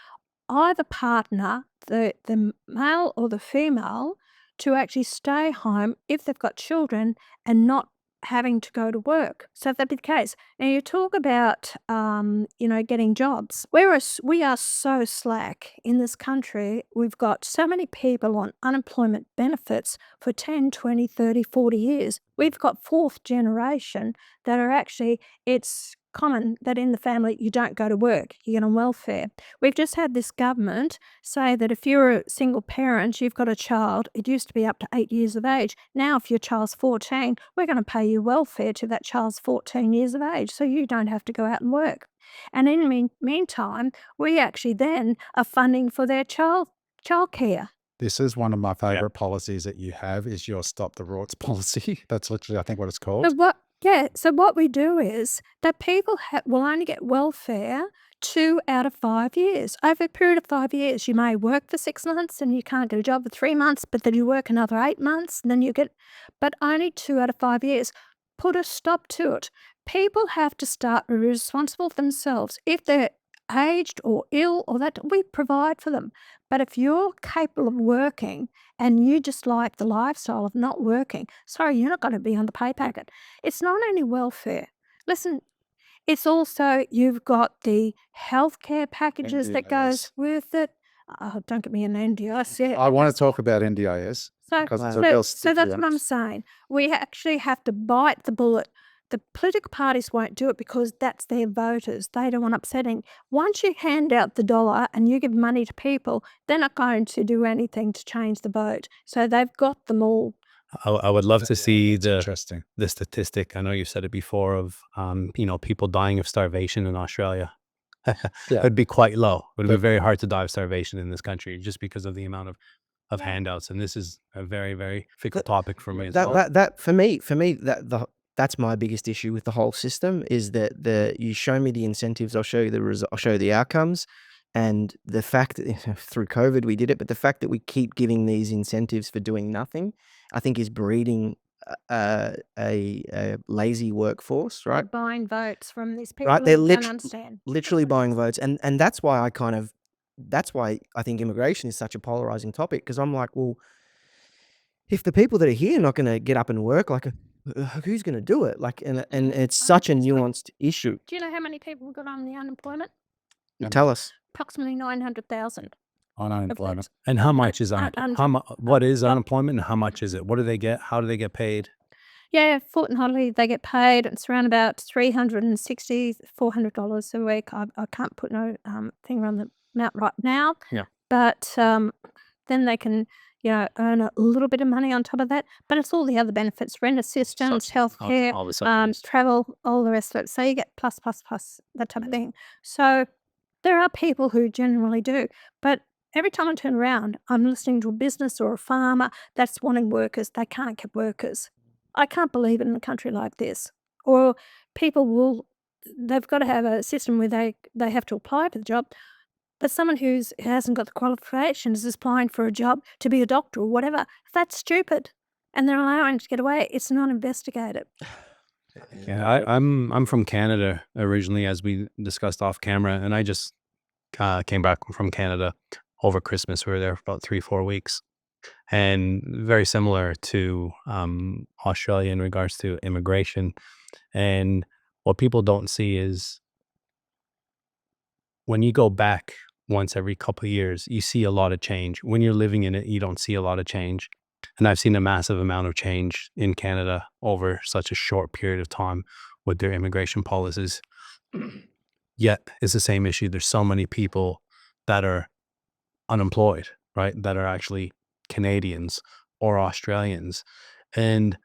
either partner, the male or the female, to actually stay home if they've got children and not having to go to work. So that'd be the case. Now you talk about, getting jobs. We are so slack in this country. We've got so many people on unemployment benefits for 10, 20, 30, 40 years. We've got fourth generation that are actually, it's common that in the family you don't go to work, you get on welfare. We've just had this government say that if you're a single parent, you've got a child, it used to be up to 8 years of age. Now, if your child's 14, we're going to pay you welfare to that child's 14 years of age, so you don't have to go out and work. And in the meantime, we actually then are funding for their childcare. This is one of my favorite policies that you have is your stop the rorts policy. That's literally, I think, what it's called. So what we do is that people will only get welfare 2 out of 5 years. Over a period of 5 years, you may work for 6 months and you can't get a job for 3 months, but then you work another 8 months and then you get, but only 2 out of 5 years. Put a stop to it. People have to start being responsible for themselves. If they're aged or ill or that, we provide for them. But if you're capable of working and you just like the lifestyle of not working, sorry, you're not going to be on the pay packet. It's not only welfare. Listen, it's also you've got the healthcare packages that goes NDIS. with it. Oh, don't get me an NDIS. Yeah. I want to talk about NDIS So, because it's a Wow. real so that's sticky what I'm saying. We actually have to bite the bullet. The political parties won't do it because that's their voters. They don't want upsetting. Once you hand out the dollar and you give money to people, they're not going to do anything to change the vote. So they've got them all. I would love to see It's interesting. the statistic. I know you said it before of people dying of starvation in Australia. Yeah. It'd be quite low. It would be But- very hard to die of starvation in this country just because of the amount of handouts. And this is a very, very fickle topic for me as well. That for me that's my biggest issue with the whole system is that you show me the incentives, I'll show you I'll show you the outcomes, and the fact that through COVID we did it, but the fact that we keep giving these incentives for doing nothing, I think is breeding a lazy workforce, They're right? buying votes from these people Right, who they're don't understand. literally buying votes, and that's why I think immigration is such a polarizing topic because I'm like, well, if the people that are here are not going to get up and work, like, who's going to do it? Like, and it's such a nuanced issue. Do you know how many people got on the unemployment? Yeah. Tell us. Approximately 900,000. On unemployment. And how much is what is Yep. unemployment and how much is it? What do they get? How do they get paid? Yeah, fortnightly they get paid. It's around about $360, $400 a week. I can't put no finger on the amount right now. Yeah. But then they can, earn a little bit of money on top of that. But it's all the other benefits: rent assistance, healthcare, all the subsidies. travel, all the rest of it. So you get plus, that type of thing. So there are people who generally do, but every time I turn around, I'm listening to a business or a farmer that's wanting workers. They can't get workers. I can't believe it in a country like this. Or they've got to have a system where they have to apply for the job. But someone who hasn't got the qualifications is applying for a job to be a doctor or whatever. That's stupid. And they're allowing to get away. It's not investigated. Yeah, I'm from Canada originally, as we discussed off camera, and I just came back from Canada over Christmas. We were there for about 3-4 weeks, and very similar to Australia in regards to immigration. And what people don't see is when you go back once every couple of years, you see a lot of change. When you're living in it, you don't see a lot of change. And I've seen a massive amount of change in Canada over such a short period of time with their immigration policies. Yet it's the same issue. There's so many people that are unemployed, right? That are actually Canadians or Australians. And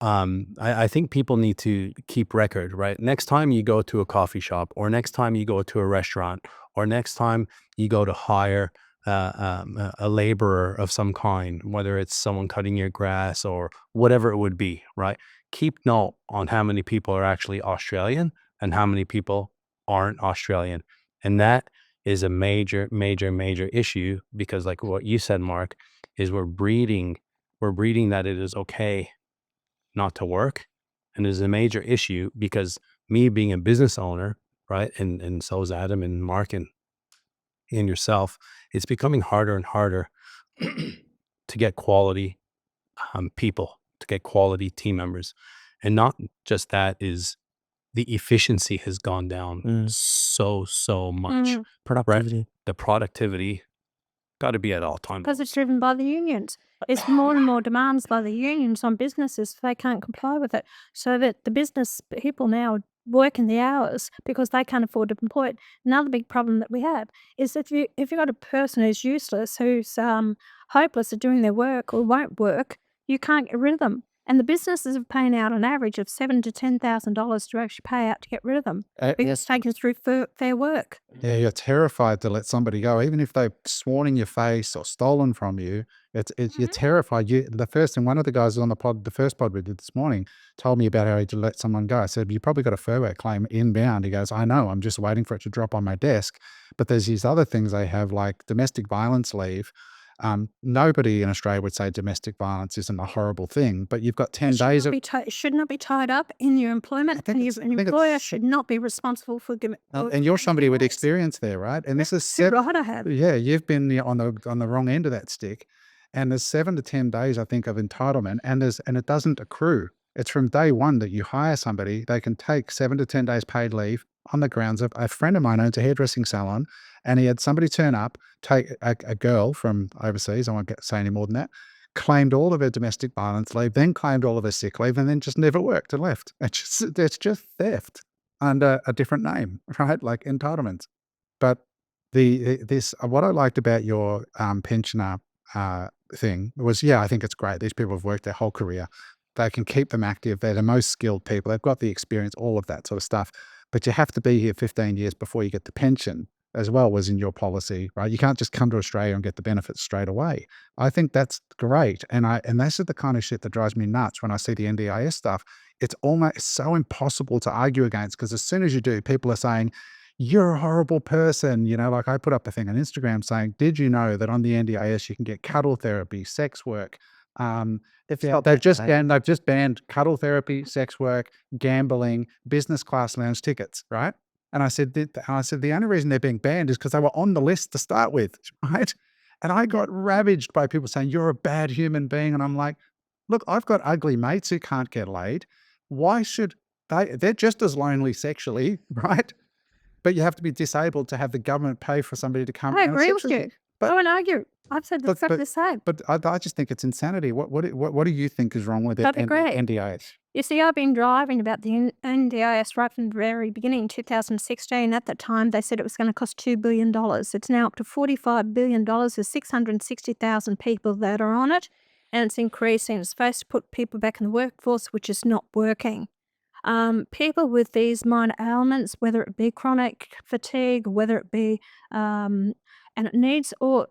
I think people need to keep record, right? Next time you go to a coffee shop, or next time you go to a restaurant, or next time you go to hire a laborer of some kind, whether it's someone cutting your grass or whatever it would be, right? Keep note on how many people are actually Australian and how many people aren't Australian. And that is a major, major, major issue because, like what you said, Mark, is we're breeding that it is okay not to work. And it is a major issue because me being a business owner, right, and so is Adam and Mark and yourself, it's becoming harder and harder to get quality people, to get quality team members. And not just that, is the efficiency has gone down so much. Mm. Productivity. The productivity got to be at all time. Because it's driven by the unions. It's more and more demands by the unions on businesses. They can't comply with it. So that the business people now are working the hours because they can't afford to employ it. Another big problem that we have is if you've got a person who's useless, who's hopeless at doing their work or won't work, you can't get rid of them. And the businesses are paying out an average of $7,000 to $10,000 to actually pay out to get rid of them because it's taken through fair work. Yeah, you're terrified to let somebody go, even if they've sworn in your face or stolen from you. You're terrified. The first thing, one of the guys on the first pod we did this morning, told me about how he had to let someone go. I said, "You probably got a fair work claim inbound." He goes, "I know. I'm just waiting for it to drop on my desk." But there's these other things they have, like domestic violence leave. Nobody in Australia would say domestic violence isn't a horrible thing, but you've got 10 days of. It should not be tied up in your employment, and an employer should not be responsible for giving. And you're somebody with experience there, right? And this is right, I have. Yeah, you've been on the wrong end of that stick. And there's 7 to 10 days, I think, of entitlement, and it doesn't accrue. It's from day one that you hire somebody. They can take 7 to 10 days paid leave on the grounds of. A friend of mine owns a hairdressing salon, and he had somebody turn up, take a girl from overseas, I won't say any more than that, claimed all of her domestic violence leave, then claimed all of her sick leave, and then just never worked and left. It's just theft under a different name, right? Like entitlements. But what I liked about your pensioner thing was, I think it's great. These people have worked their whole career. They can keep them active. They're the most skilled people. They've got the experience, all of that sort of stuff. But you have to be here 15 years before you get the pension as well, was in your policy, right? You can't just come to Australia and get the benefits straight away. I think that's great. And this is the kind of shit that drives me nuts when I see the NDIS stuff. It's almost so impossible to argue against, because as soon as you do, people are saying, "You're a horrible person." Like I put up a thing on Instagram saying, "Did you know that on the NDIS you can get cuddle therapy, sex work?" They've just banned cuddle therapy, sex work, gambling, business class lounge tickets, right? And I said, the only reason they're being banned is because they were on the list to start with, right? And I got ravaged by people saying, "You're a bad human being." And I'm like, look, I've got ugly mates who can't get laid. Why should they're just as lonely sexually, right? But you have to be disabled to have the government pay for somebody to come. I agree with you. I won't argue. I've said exactly the same. But I just think it's insanity. What do you think is wrong with it? I'd agree. NDIS. You see, I've been driving about the NDIS right from the very beginning, 2016. At the time, they said it was going to cost $2 billion. It's now up to $45 billion. There's 660,000 people that are on it, and it's increasing. It's supposed to put people back in the workforce, which is not working. People with these minor ailments, whether it be chronic fatigue, whether it be, and it needs all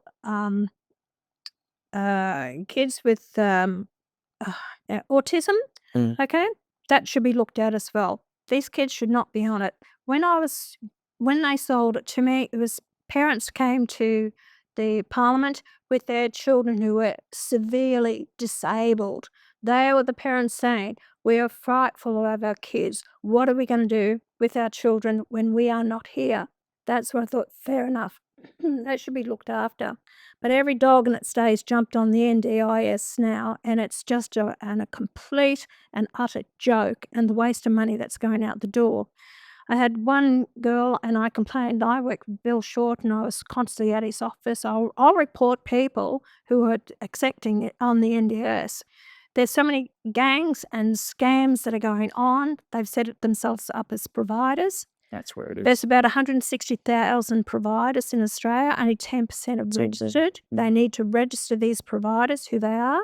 kids with autism, okay, that should be looked at as well. These kids should not be on it. When they sold it to me, it was parents came to the parliament with their children who were severely disabled. They were the parents saying, "We are frightful of our kids. What are we going to do with our children when we are not here?" That's what I thought, fair enough. That should be looked after. But every dog in its days jumped on the NDIS now, and it's just a complete and utter joke, and the waste of money that's going out the door. I had one girl, and I complained. I worked with Bill Short, and I was constantly at his office. I'll report people who are accepting it on the NDIS. There's so many gangs and scams that are going on. They've set it themselves up as providers. That's where it is. There's about 160,000 providers in Australia. Only 10% are registered. They need to register these providers, who they are.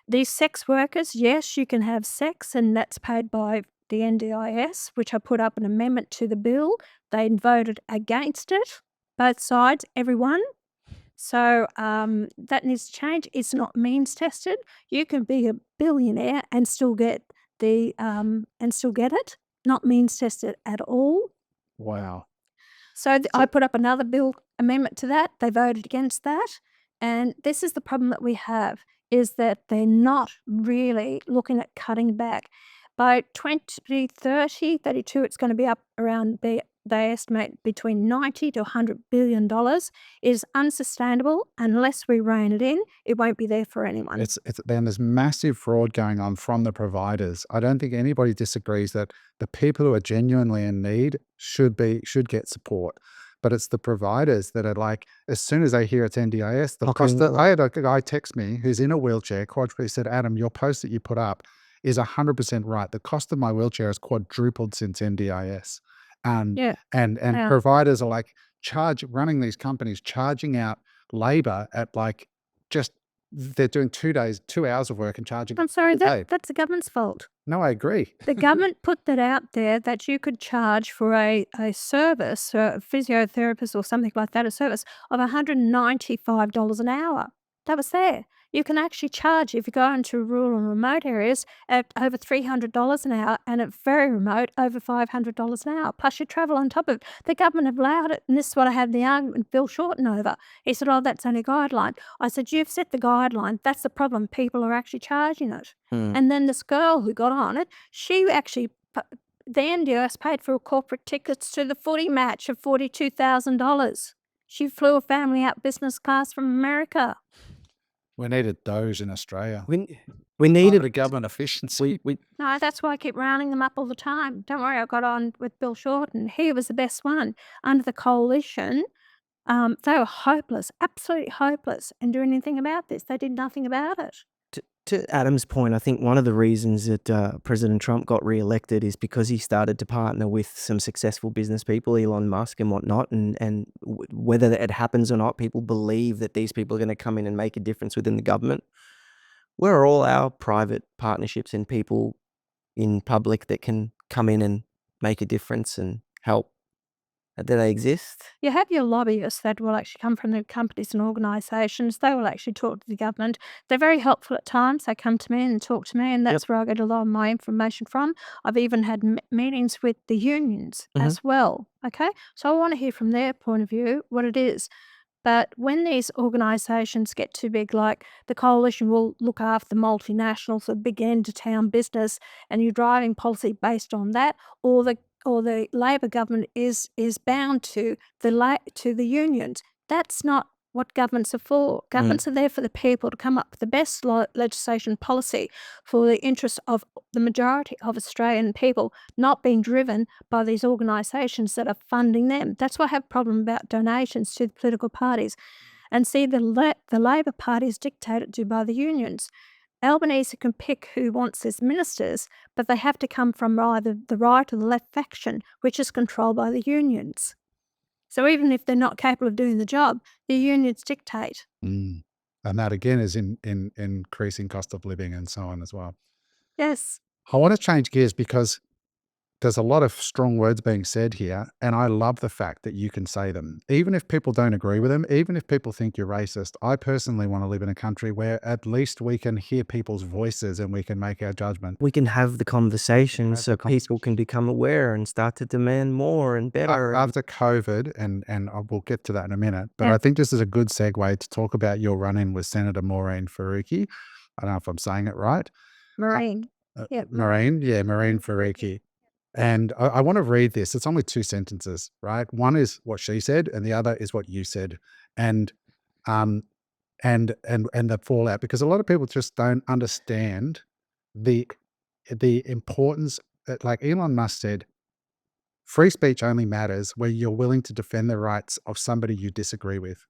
These sex workers, yes, you can have sex, and that's paid by the NDIS, which I put up an amendment to the bill. They voted against it, both sides, everyone. So that needs to change. It's not means tested. You can be a billionaire and still get it, not means tested at all. Wow. So I put up another bill amendment to that. They voted against that. And this is the problem that we have, is that they're not really looking at cutting back. By 2030, 32, it's going to be up around, they estimate, between $90 to $100 billion. It is unsustainable. Unless we rein it in, it won't be there for anyone. Then there's massive fraud going on from the providers. I don't think anybody disagrees that the people who are genuinely in need should get support. But it's the providers that are like, as soon as they hear it's NDIS, I had a guy text me who's in a wheelchair, quadriplegic, said, "Adam, your post that you put up, is 100% right. The cost of my wheelchair has quadrupled since NDIS. And Yeah. Yeah. providers are like running these companies, charging out labor at like just they're doing 2 hours of work and charging I'm sorry, a day. that's the government's fault. No, I agree. The government put that out there that you could charge for a service, a physiotherapist or something like that, a service of $195 an hour. That was there. You can actually charge, if you go into rural and remote areas, at over $300 an hour, and at very remote, over $500 an hour, plus you travel on top of it. The government have allowed it, and this is what I had the argument with Bill Shorten over. He said, "Oh, that's only a guideline." I said, "You've set the guideline. That's the problem. People are actually charging it." Mm. And then this girl who got on it, she actually, the NDIS paid for her corporate tickets to the footy match of $42,000. She flew a family out business class from America. We needed those in Australia. We Part needed of government efficiency. we No, that's why I keep rounding them up all the time. Don't worry, I got on with Bill Shorten. He was the best one. Under the coalition, they were hopeless, absolutely hopeless, and do anything about this. They did nothing about it. to Adam's point, I think one of the reasons that President Trump got re-elected is because he started to partner with some successful business people, Elon Musk and whatnot, and whether it happens or not, people believe that these people are going to come in and make a difference within the government. Where are all our private partnerships and people in public that can come in and make a difference and help? Do they exist? You have your lobbyists that will actually come from the companies and organisations. They will actually talk to the government. They're very helpful at times. They come to me and talk to me, and that's where I get a lot of my information from. I've even had meetings with the unions as well. Okay, so I want to hear from their point of view what it is. But when these organisations get too big, like the coalition will look after the multinationals, the big end-to-town business, and you're driving policy based on that, or the Labor government is bound to the unions. That's not what governments are for. Governments are there for the people to come up with the best legislation policy for the interests of the majority of Australian people, not being driven by these organisations that are funding them. That's why I have a problem about donations to the political parties. And see, the Labor Party is dictated to by the unions. Albanese can pick who wants as ministers, but they have to come from either the right or the left faction, which is controlled by the unions. So even if they're not capable of doing the job, the unions dictate. And that again is in increasing cost of living and so on as well. Yes. I want to change gears because there's a lot of strong words being said here, and I love the fact that you can say them. Even if people don't agree with them, even if people think you're racist, I personally want to live in a country where at least we can hear people's voices and we can make our judgment. We can have the conversation so people can become aware and start to demand more and better. After COVID, and we'll get to that in a minute, but I think this is a good segue to talk about your run-in with Senator Maureen Faruqi. I don't know if I'm saying it right. Maureen. Maureen Faruqi. And I want to read this. It's only 2 sentences, right? One is what she said, and the other is what you said, and the fallout, because a lot of people just don't understand the importance. Like Elon Musk said, free speech only matters where you're willing to defend the rights of somebody you disagree with,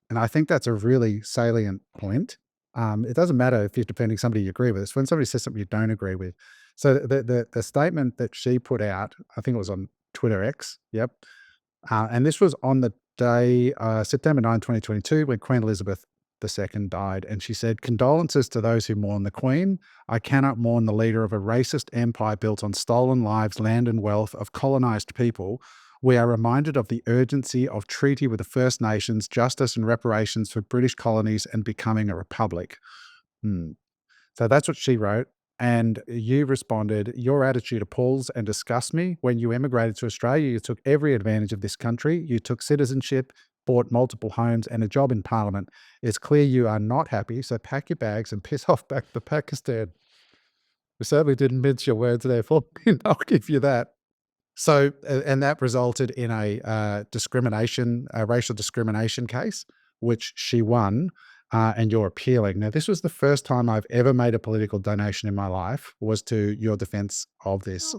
and I think that's a really salient point. It doesn't matter if you're defending somebody you agree with. It's when somebody says something you don't agree with. So the statement that she put out, I think it was on Twitter X, and this was on the day, September 9, 2022, when Queen Elizabeth II died. And she said, "Condolences to those who mourn the Queen. I cannot mourn the leader of a racist empire built on stolen lives, land and wealth of colonised people. We are reminded of the urgency of treaty with the First Nations, justice and reparations for British colonies, and becoming a republic." So that's what she wrote. And you responded, "Your attitude appalls and disgusts me. When you emigrated to Australia, you took every advantage of this country. You took citizenship, bought multiple homes and a job in Parliament. It's clear you are not happy, so pack your bags and piss off back to Pakistan." We certainly didn't mince your words there, Pauline. I'll give you that. So, and that resulted in a racial discrimination case, which she won, and you're appealing. Now, this was the first time I've ever made a political donation in my life, was to your defense of this.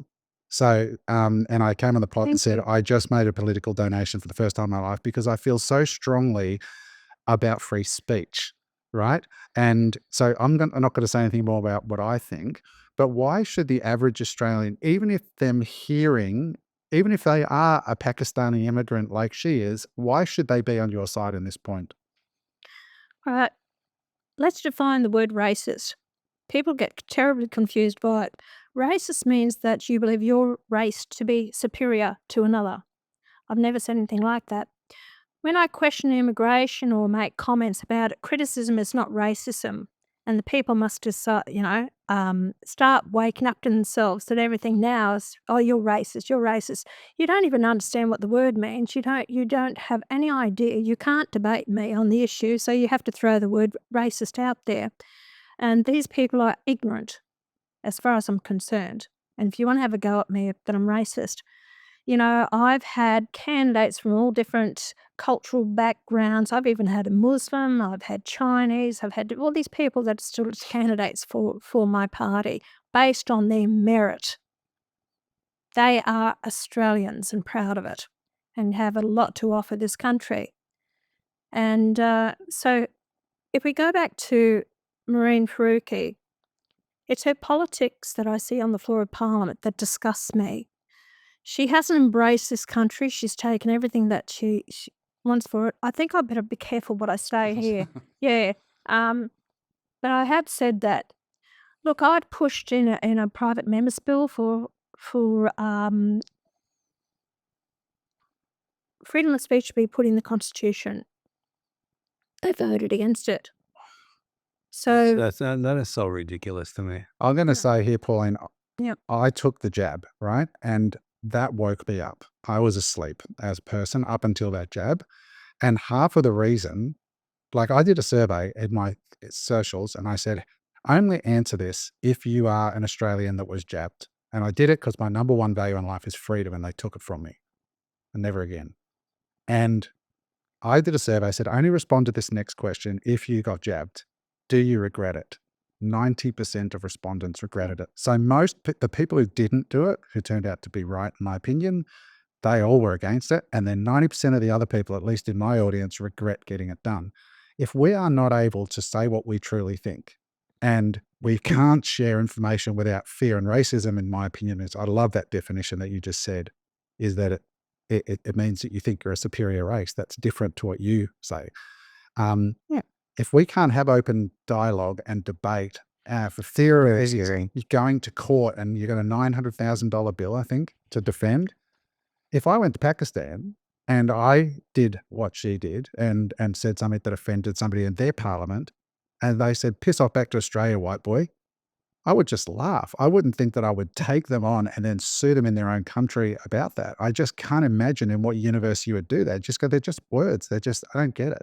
So, and I came on the pod and said, I just made a political donation for the first time in my life because I feel so strongly about free speech. right? And so I'm not going to say anything more about what I think, but why should the average Australian, even if even if they are a Pakistani immigrant like she is, why should they be on your side in this point? All right, let's define the word racist. People get terribly confused by it. Racist means that you believe your race to be superior to another. I've never said anything like that. When I question immigration or make comments about it, criticism is not racism. And the people must decide, start waking up to themselves that everything now is, oh, you're racist, you're racist. You don't even understand what the word means. You don't have any idea. You can't debate me on the issue, so you have to throw the word racist out there. And these people are ignorant, as far as I'm concerned. And if you want to have a go at me that I'm racist, I've had candidates from all different cultural backgrounds. I've even had a Muslim, I've had Chinese, I've had all these people that are still candidates for my party based on their merit. They are Australians and proud of it and have a lot to offer this country. And so if we go back to Maureen Faruqi, it's her politics that I see on the floor of Parliament that disgusts me. She hasn't embraced this country. She's taken everything that she wants for it. I think I better be careful what I say here. Yeah. But I have said that. Look, I'd pushed in a private member's bill for freedom of speech to be put in the Constitution. They voted against it. So That is so ridiculous to me. I'm going to Yeah. say here, Pauline, yeah, I took the jab, right? And that woke me up. I was asleep as a person up until that jab. And half of the reason, like I did a survey in my socials and I said, only answer this if you are an Australian that was jabbed. And I did it because my number one value in life is freedom and they took it from me and never again. And I did a survey. I said, only respond to this next question if you got jabbed. Do you regret it? 90% of respondents regretted it. So the people who didn't do it, who turned out to be right, in my opinion, they all were against it. And then 90% of the other people, at least in my audience, regret getting it done. If we are not able to say what we truly think and we can't share information without fear and racism, in my opinion, I love that definition that you just said, is that it means that you think you're a superior race. That's different to what you say. Yeah. If we can't have open dialogue and debate, for theorizing, you're going to court and you got a $900,000 bill, I think, to defend. If I went to Pakistan and I did what she did and said something that offended somebody in their parliament, and they said, piss off back to Australia, white boy, I would just laugh. I wouldn't think that I would take them on and then sue them in their own country about that. I just can't imagine in what universe you would do that. They're just words. I don't get it.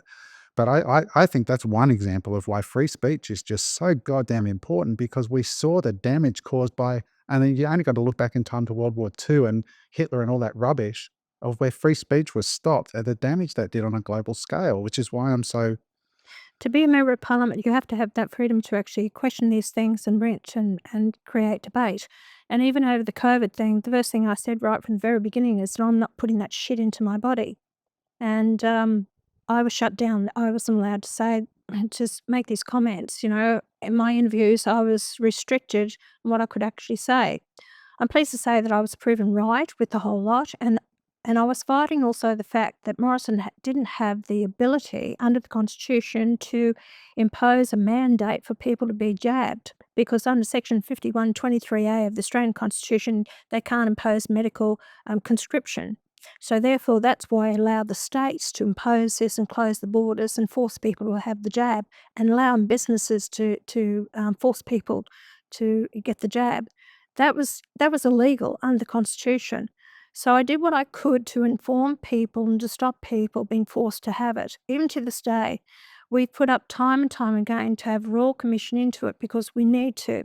But I think that's one example of why free speech is just so goddamn important, because we saw the damage caused by, and then you only got to look back in time to World War II and Hitler and all that rubbish of where free speech was stopped and the damage that did on a global scale, which is why I'm so, To be a member of parliament, you have to have that freedom to actually question these things and wrench and create debate. And even over the COVID thing, the first thing I said right from the very beginning is that I'm not putting that shit into my body. And I was shut down. I wasn't allowed to say, just make these comments. In my interviews, I was restricted on what I could actually say. I'm pleased to say that I was proven right with the whole lot, and I was fighting also the fact that Morrison didn't have the ability under the Constitution to impose a mandate for people to be jabbed, because under Section 5123A of the Australian Constitution, they can't impose medical conscription. So therefore, that's why I allowed the states to impose this and close the borders and force people to have the jab, and allowing businesses to force people to get the jab. That was illegal under the Constitution. So I did what I could to inform people and to stop people being forced to have it. Even to this day, we've put up time and time again to have Royal Commission into it because we need to.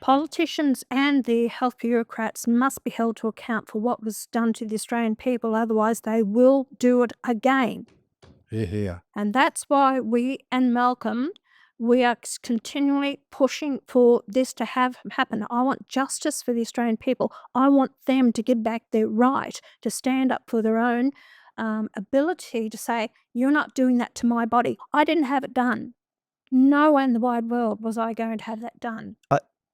Politicians and the health bureaucrats must be held to account for what was done to the Australian people, otherwise they will do it again. yeah. And that's why we and Malcolm, we are continually pushing for this to happen. I want justice for the Australian people. I want them to get back their right to stand up for their own ability to say, you're not doing that to my body. I didn't have it done. Nowhere in the wide world was I going to have that done.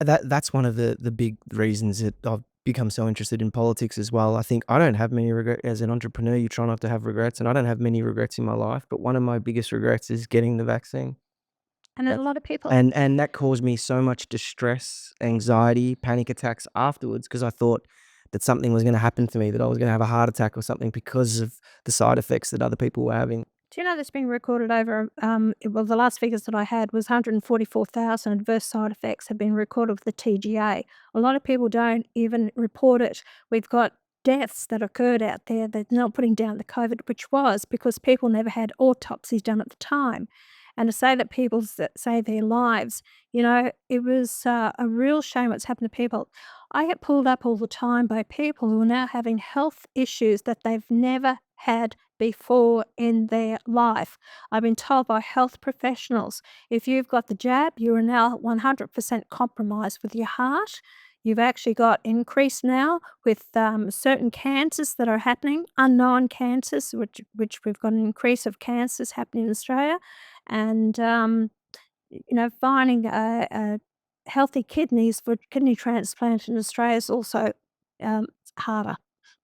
That's one of the big reasons that I've become so interested in politics as well. I think I don't have many regrets as an entrepreneur. You try not to have regrets, and I don't have many regrets in my life. But one of my biggest regrets is getting the vaccine. And a That's lot of people and that caused me so much distress, anxiety, panic attacks afterwards because I thought that something was going to happen to me, that I was going to have a heart attack or something because of the side effects that other people were having. Do you know that's been recorded over, well, the last figures that I had was 144,000 adverse side effects have been recorded with the TGA. A lot of people don't even report it. We've got deaths that occurred out there that's not putting down the COVID, which was because people never had autopsies done at the time. And to say that people save their lives, it was a real shame what's happened to people. I get pulled up all the time by people who are now having health issues that they've never had before in their life. I've been told by health professionals, if you've got the jab, you are now 100% compromised with your heart. You've actually got increase now with certain cancers that are happening, unknown cancers, which we've got an increase of cancers happening in Australia. And, finding healthy kidneys for kidney transplant in Australia is also harder.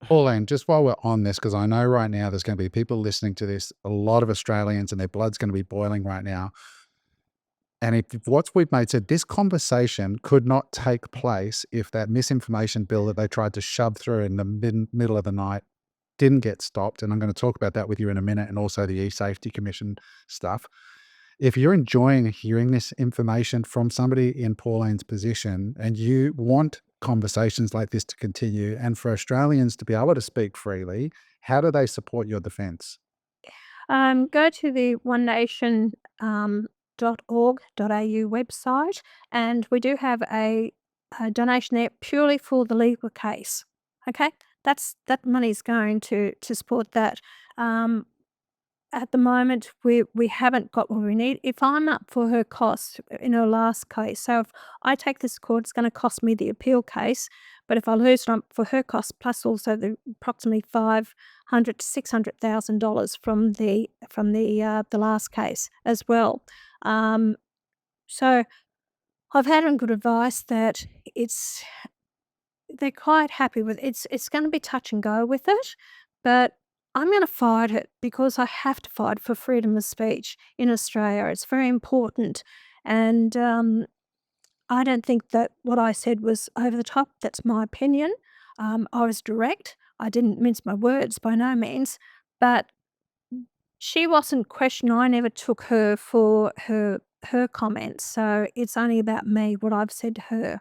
Pauline, just while we're on this, because I know right now there's going to be people listening to this, a lot of Australians, and their blood's going to be boiling right now. And if what we've made said, this conversation could not take place if that misinformation bill that they tried to shove through in the middle of the night didn't get stopped. And I'm going to talk about that with you in a minute, and also the e-safety commission stuff. If you're enjoying hearing this information from somebody in Pauline's position and you want conversations like this to continue and for Australians to be able to speak freely, how do they support your defence? Go to the onenation.org.au website, and we do have a donation there purely for the legal case. Okay, that money's going to support that. At the moment, we haven't got what we need. If I'm up for her costs in her last case, so if I take this to court, it's going to cost me the appeal case. But if I lose it, I'm for her costs plus also the approximately $500 to $600,000 from the last case as well. So I've had on good advice that they're quite happy with it's gonna be touch and go with it, but I'm gonna fight it because I have to fight for freedom of speech in Australia. It's very important, and, I don't think that what I said was over the top. That's my opinion. I was direct. I didn't mince my words by no means, but she wasn't questioned. I never took her for her comments, so it's only about me, what I've said to her.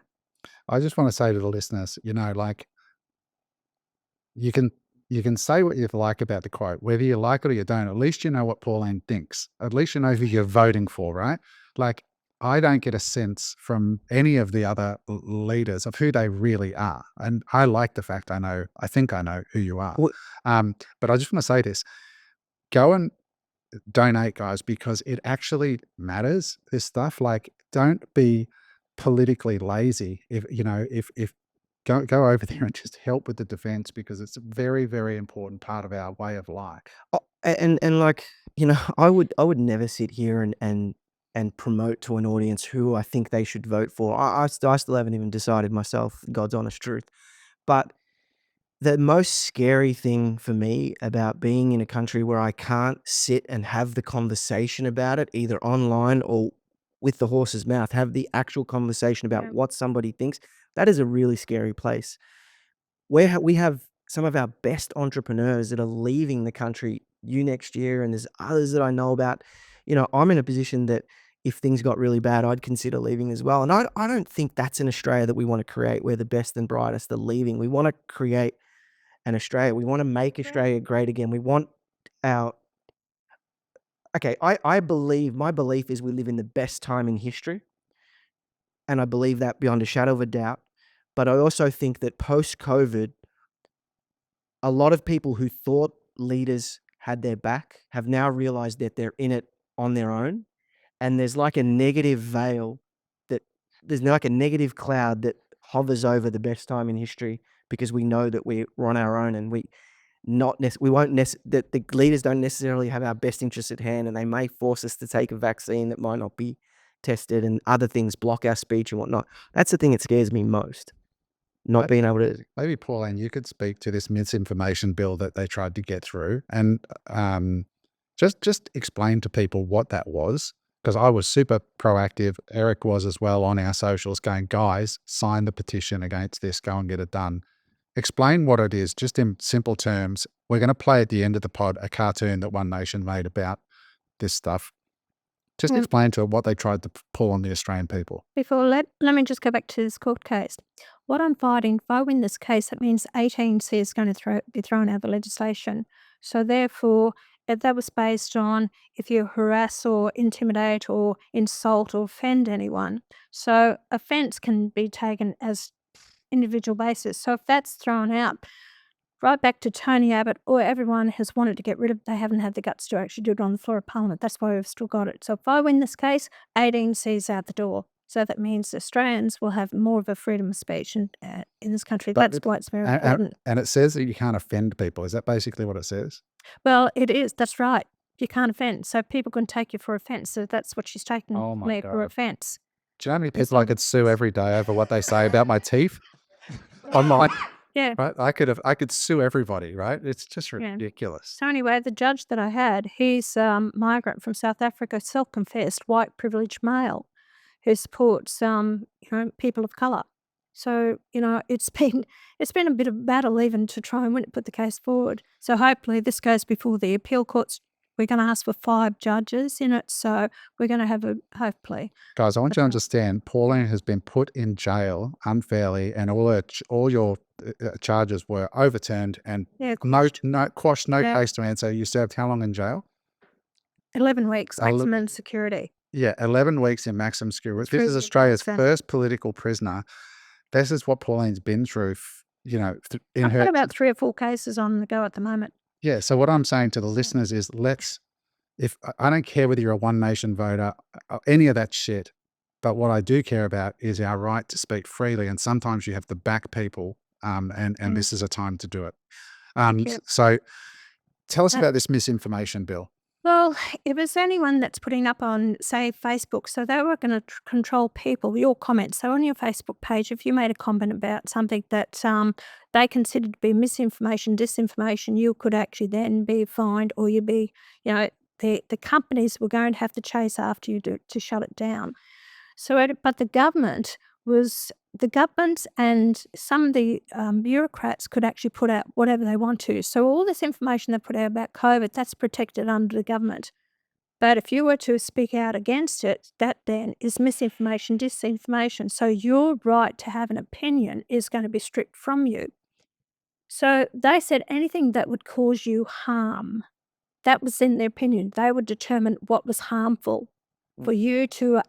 I just want to say to the listeners, like you can you can say what you like about the quote, whether you like it or you don't. At least you know what Pauline thinks. At least you know who you're voting for, right? Like I don't get a sense from any of the other leaders of who they really are, and I like the fact I think I know who you are. Well, But I just want to say this: go and donate, guys, because it actually matters. This stuff, like, don't be politically lazy. If go over there and just help with the defense because it's a very, very important part of our way of life. and like, I would never sit here and promote to an audience who I think they should vote for. I still haven't even decided myself, God's honest truth. But the most scary thing for me about being in a country where I can't sit and have the conversation about it, either online or with the horse's mouth, have the actual conversation about Yeah. what somebody thinks, that is a really scary place. Where we have some of our best entrepreneurs that are leaving the country next year, and there's others that I know about. I'm in a position that if things got really bad, I'd consider leaving as well. And I don't think that's an Australia that we want to create, where the best and brightest are leaving. We want to create an Australia. We want to make Australia great again. We want our okay. I believe my belief is we live in the best time in history, and I believe that beyond a shadow of a doubt. But I also think that post COVID, a lot of people who thought leaders had their back have now realized that they're in it on their own. And there's like a negative veil that there's like a negative cloud that hovers over the best time in history because we know that we're on our own and we won't that the leaders don't necessarily have our best interests at hand, and they may force us to take a vaccine that might not be tested, and other things block our speech and whatnot. That's the thing that scares me most. Not being able to. Maybe, Pauline, you could speak to this misinformation bill that they tried to get through, and just explain to people what that was, because I was super proactive. Eric was as well on our socials going, guys, sign the petition against this, go and get it done. Explain what it is, just in simple terms. We're going to play at the end of the pod a cartoon that One Nation made about this stuff. Just explain to it what they tried to pull on the Australian people. Let me just go back to this court case. What I'm fighting, if I win this case, that means 18C is going to be thrown out of the legislation. So therefore, if that was based on if you harass or intimidate or insult or offend anyone. So offence can be taken as individual basis. So if that's thrown out, right back to Tony Abbott or everyone has wanted to get rid of, they haven't had the guts to actually do it on the floor of Parliament. That's why we've still got it. So if I win this case, 18C's out the door. So that means Australians will have more of a freedom of speech in this country. That's why it's very important. And it says that you can't offend people. Is that basically what it says? Well, it is. That's right. You can't offend. So people can take you for offence. So that's what she's taking me for offence. Do you know how many people I could sue every day over what they say about my teeth? Online. Yeah. Right? I could sue everybody, right? It's just ridiculous. So anyway, the judge that I had, he's migrant from South Africa, self-confessed white privileged male who supports people of colour. So, it's been a bit of a battle even to try and put the case forward. So hopefully this goes before the appeal courts. We're going to ask for 5 judges in it, so we're going to have hopefully. Guys, I want you to understand, Pauline has been put in jail unfairly, and all your charges were overturned and quashed, no case to answer. You served how long in jail? 11 weeks, maximum security. Yeah, 11 weeks in maximum security. This is Australia's first political prisoner. This is what Pauline's been through, I've got about 3 or 4 cases on the go at the moment. Yeah, so what I'm saying to the listeners is I don't care whether you're a One Nation voter, any of that shit, but what I do care about is our right to speak freely, and sometimes you have to back people, and this is a time to do it. So tell us about this misinformation bill. Well, it was anyone that's putting up on, say, Facebook. So they were going to control people, your comments. So on your Facebook page, if you made a comment about something that they considered to be misinformation, disinformation, you could actually then be fined, or you'd be, the companies were going to have to chase after you to shut it down. So, but the government and some of the bureaucrats could actually put out whatever they want to. So all this information they put out about COVID, that's protected under the government. But if you were to speak out against it, that then is misinformation, disinformation. So your right to have an opinion is going to be stripped from you. So they said anything that would cause you harm, that was in their opinion. They would determine what was harmful for you to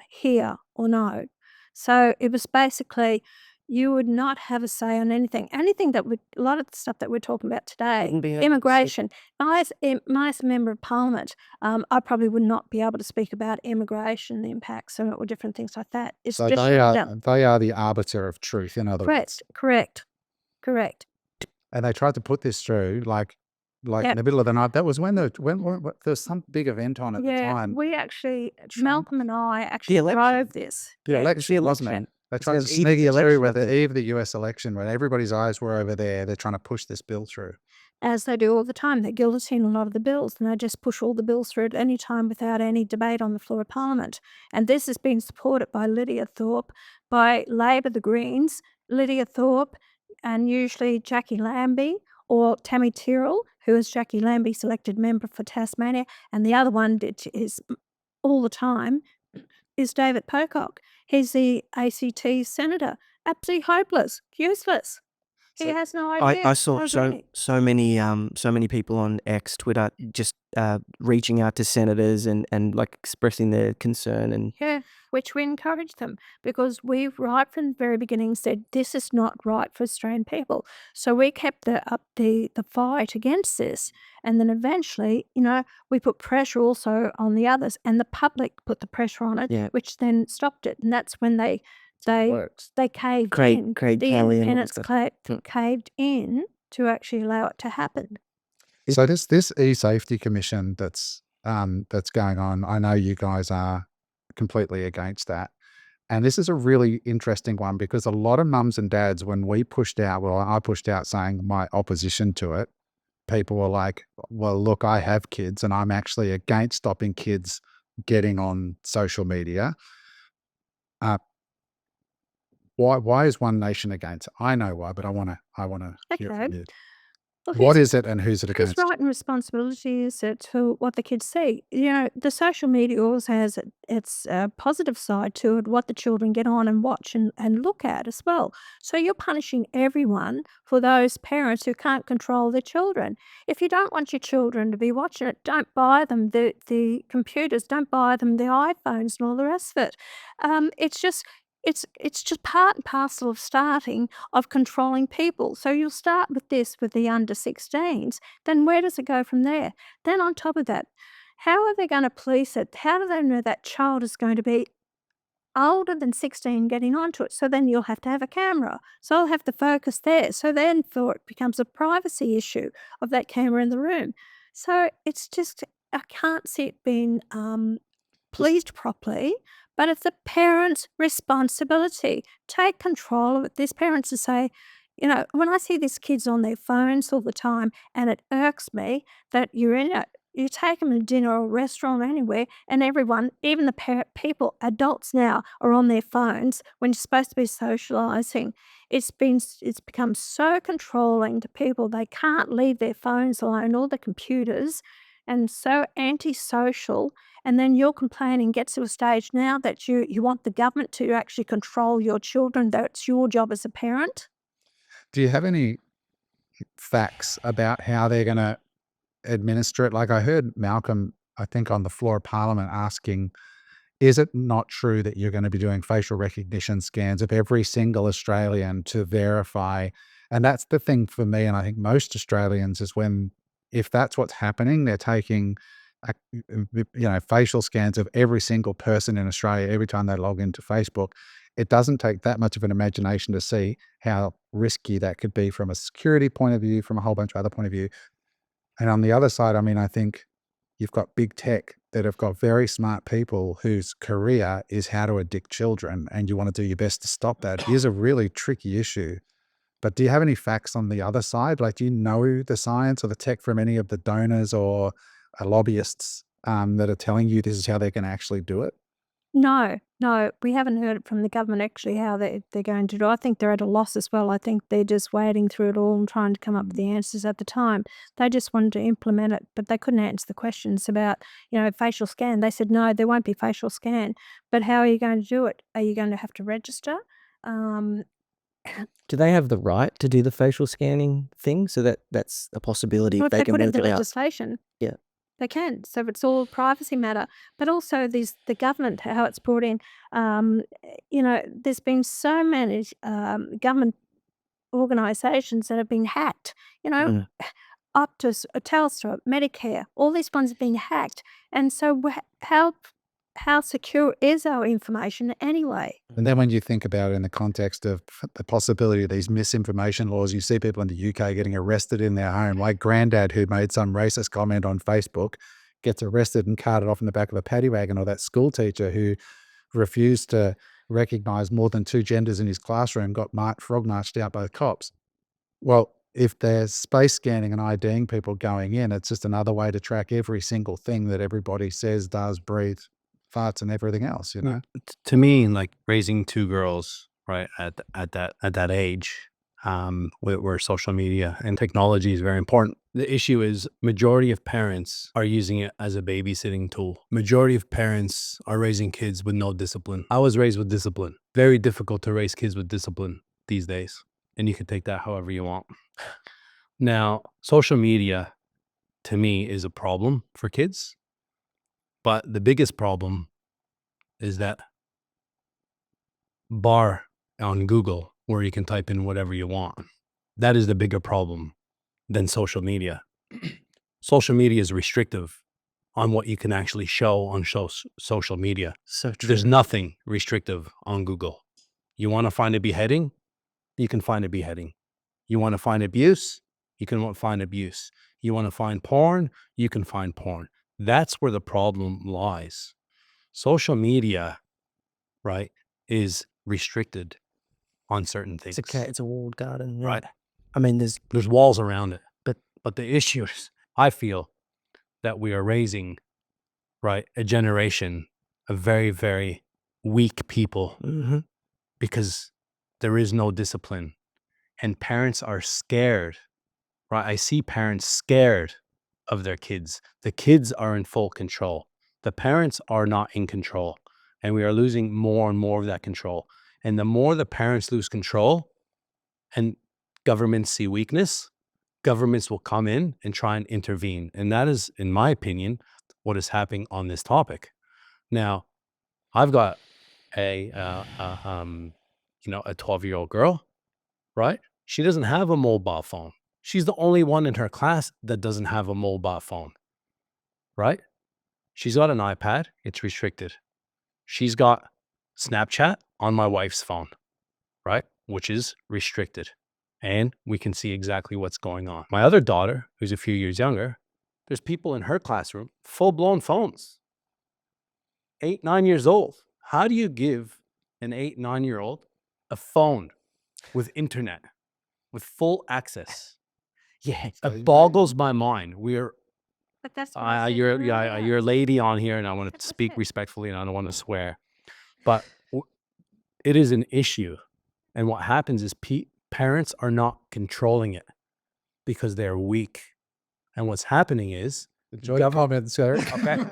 hear or know. So it was basically you would not have a say on anything that would, a lot of the stuff that we're talking about today, immigration. As a member of Parliament, I probably would not be able to speak about immigration, the impacts, or different things like that. It's So just they are the arbiter of truth, in other words. Correct. And they tried to put this through like in the middle of the night. That was when there was some big event on at the time. We actually, Malcolm and I actually drove this. The election, wasn't it? They tried to sneak it through with the eve of the US election, when everybody's eyes were over there. They're trying to push this bill through. As they do all the time. They guillotine a lot of the bills, and they just push all the bills through at any time without any debate on the floor of Parliament. And this has been supported by Lydia Thorpe, by Labor, the Greens, Lydia Thorpe, and usually Jackie Lambie or Tammy Tyrrell, who is Jackie Lambie's elected member for Tasmania, and the other one is all the time is David Pocock. He's the ACT senator. Absolutely hopeless, useless. He has no idea. I saw so many people on X, Twitter, just reaching out to senators and like expressing their concern, and which we encourage them, because we right from the very beginning said this is not right for Australian people. So we kept up the fight against this, and then eventually, we put pressure also on the others, and the public put the pressure on it, which then stopped it, and that's when they caved in. The independents caved in to actually allow it to happen. So this e-safety commission that's going on, I know you guys are completely against that. And this is a really interesting one because a lot of mums and dads, when we pushed out, well, I pushed out saying my opposition to it, people were like, well, look, I have kids and I'm actually against stopping kids getting on social media. Why is One Nation against it? I know why, but I want to hear it Okay. from you. Well, What is it and who's it whose against? right and responsibility is it to what the kids see? The social media also has its positive side to it, what the children get on and watch and look at as well. So you're punishing everyone for those parents who can't control their children. If you don't want your children to be watching it, don't buy them the computers, don't buy them the iPhones and all the rest of it. It's just it's just part and parcel of starting of controlling people. So you'll start with this with the under 16s. Then where does it go from there? Then on top of that, how are they going to police it? How do they know that child is going to be older than 16 getting onto it? So then you'll have to have a camera. So I'll have to focus there. So then for it becomes a privacy issue of that camera in the room. So it's just, I can't see it being policed properly, but it's a parent's responsibility. Take control of it. There's parents who say, when I see these kids on their phones all the time, and it irks me that you take them to dinner or a restaurant or anywhere, and everyone, even the people, adults now, are on their phones when you're supposed to be socialising. It's become so controlling to people. They can't leave their phones alone or the computers, and so antisocial. And then your complaining gets to a stage now that you want the government to actually control your children. That's your job as a parent. Do you have any facts about how they're going to administer it? Like I heard Malcolm, I think on the floor of Parliament asking, is it not true that you're going to be doing facial recognition scans of every single Australian to verify? And that's the thing for me, and I think most Australians, is if that's what's happening, they're taking facial scans of every single person in Australia every time they log into Facebook. It doesn't take that much of an imagination to see how risky that could be from a security point of view, from a whole bunch of other point of view. And on the other side, I mean, I think you've got big tech that have got very smart people whose career is how to addict children, and you want to do your best to stop that. It is a really tricky issue. But do you have any facts on the other side? Like, do you know the science or the tech from any of the donors or lobbyists that are telling you this is how they can actually do it? No, we haven't heard it from the government actually how they're going to do it. I think they're at a loss as well. I think they're just wading through it all and trying to come up with the answers at the time. They just wanted to implement it, but they couldn't answer the questions about, facial scan. They said, no, there won't be facial scan. But how are you going to do it? Are you going to have to register? Do they have the right to do the facial scanning thing? So that's a possibility Well, if if they they can put it in work the it out. legislation, Yeah. they can. So it's all privacy matter. But also the government, how it's brought in, there's been so many government organisations that have been hacked. Mm. Optus, Telstra, Medicare, all these ones have been hacked. And so how secure is our information anyway? And then when you think about it in the context of the possibility of these misinformation laws, you see people in the UK getting arrested in their home, like Grandad, who made some racist comment on Facebook, gets arrested and carted off in the back of a paddy wagon, or that school teacher who refused to recognise more than 2 genders in his classroom got frog marched out by the cops. Well, if there's space scanning and IDing people going in, it's just another way to track every single thing that everybody says, does, breathe, farts, and everything else. To me, like raising 2 girls, right, at that age, where social media and technology is very important. The issue is majority of parents are using it as a babysitting tool. Majority of parents are raising kids with no discipline. I was raised with discipline. Very difficult to raise kids with discipline these days. And you can take that however you want. Now, social media, to me, is a problem for kids. But the biggest problem is that bar on Google where you can type in whatever you want. That is the bigger problem than social media. Social media is restrictive on what you can actually show on social media. So true. There's nothing restrictive on Google. You want to find a beheading? You can find a beheading. You want to find abuse? you can find abuse. You want to find porn, you can find porn. That's where the problem lies. Social media, right, is restricted on certain things. It's a walled garden. Yeah. Right. I mean, There's walls around it. But- But the issue is, I feel that we are raising, right, a generation of very, very weak people Mhm. because there is no discipline. And parents are scared, right? I see parents scared of their kids. The kids are in full control. The parents are not in control. And we are losing more and more of that control. And the more the parents lose control and governments see weakness, governments will come in and try and intervene. And that is, in my opinion, what is happening on this topic. Now, I've got a 12-year-old girl, right? She doesn't have a mobile phone. She's the only one in her class that doesn't have a mobile phone, right? She's got an iPad. It's restricted. She's got Snapchat on my wife's phone, right? Which is restricted. And we can see exactly what's going on. My other daughter, who's a few years younger, there's people in her classroom, full-blown phones. 8, 9 years old. How do you give an 8, 9-year-old a phone with internet, with full access? Yeah. It boggles my mind. But that's what I said You're earlier. you're a lady on here, and I want to That's speak it. respectfully, and I don't want to swear, but it is an issue. And what happens is parents are not controlling it because they're weak. And what's happening is, Enjoy the comment, sir. Okay.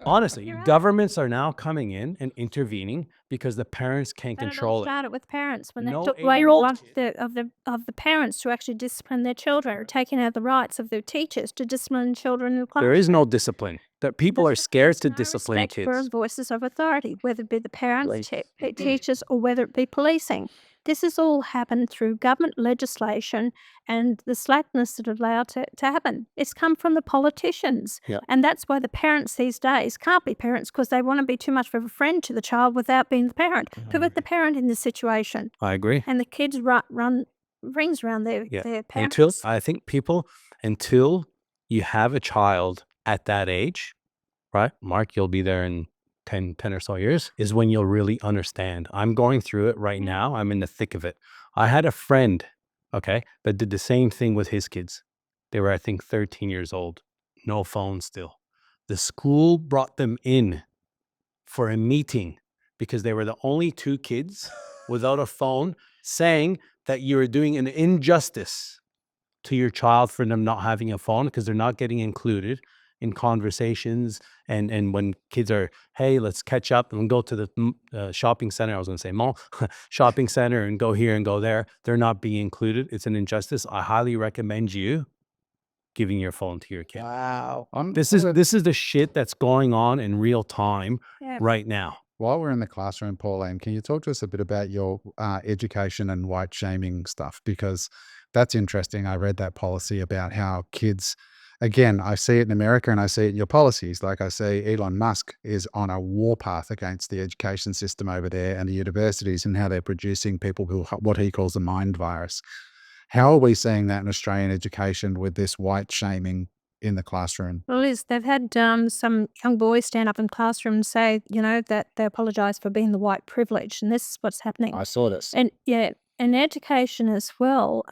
honestly, You're right. governments are now coming in and intervening because the parents can't But it all control it. started with parents when they No took away 8-year-old right of the parents to actually discipline their children, or taking out the rights of their teachers to discipline children in the classroom. There is no discipline. That people are That's scared because to no discipline respect for kids. voices of authority, whether it be the parents, Like- teachers, or whether it be policing. This has all happened through government legislation and the slackness that allowed to happen. It's come from the politicians. Yeah. And that's why the parents these days can't be parents, because they want to be too much of a friend to the child without being the parent. Put the parent in this situation. I agree. And the kids run rings around their parents. I think until you have a child at that age, right? Mark, you'll be there in 10 or so years, is when you'll really understand. I'm going through it right now. I'm in the thick of it. I had a friend, okay, that did the same thing with his kids. They were, I think, 13 years old. No phone still. The school brought them in for a meeting because they were the only 2 kids without a phone, saying that you are doing an injustice to your child for them not having a phone because they're not getting included in conversations. And when kids are, hey, let's catch up and go to the shopping center. I was going to say mall, shopping center, and go here and go there. They're not being included. It's an injustice. I highly recommend you giving your phone to your kid. Wow. This is the shit that's going on in real time Yeah. right now. While we're in the classroom, Pauline, can you talk to us a bit about your education and white shaming stuff? Because that's interesting. I read that policy about how kids, again, I see it in America and I see it in your policies. Like I say, Elon Musk is on a warpath against the education system over there and the universities, and how they're producing people who, what he calls a mind virus. How are we seeing that in Australian education with this white shaming in the classroom? Well, Liz, they've had some young boys stand up in classroom and say, that they apologise for being the white privilege, and this is what's happening. I saw this. And in education as well,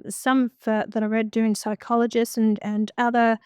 some that I read doing psychologists and other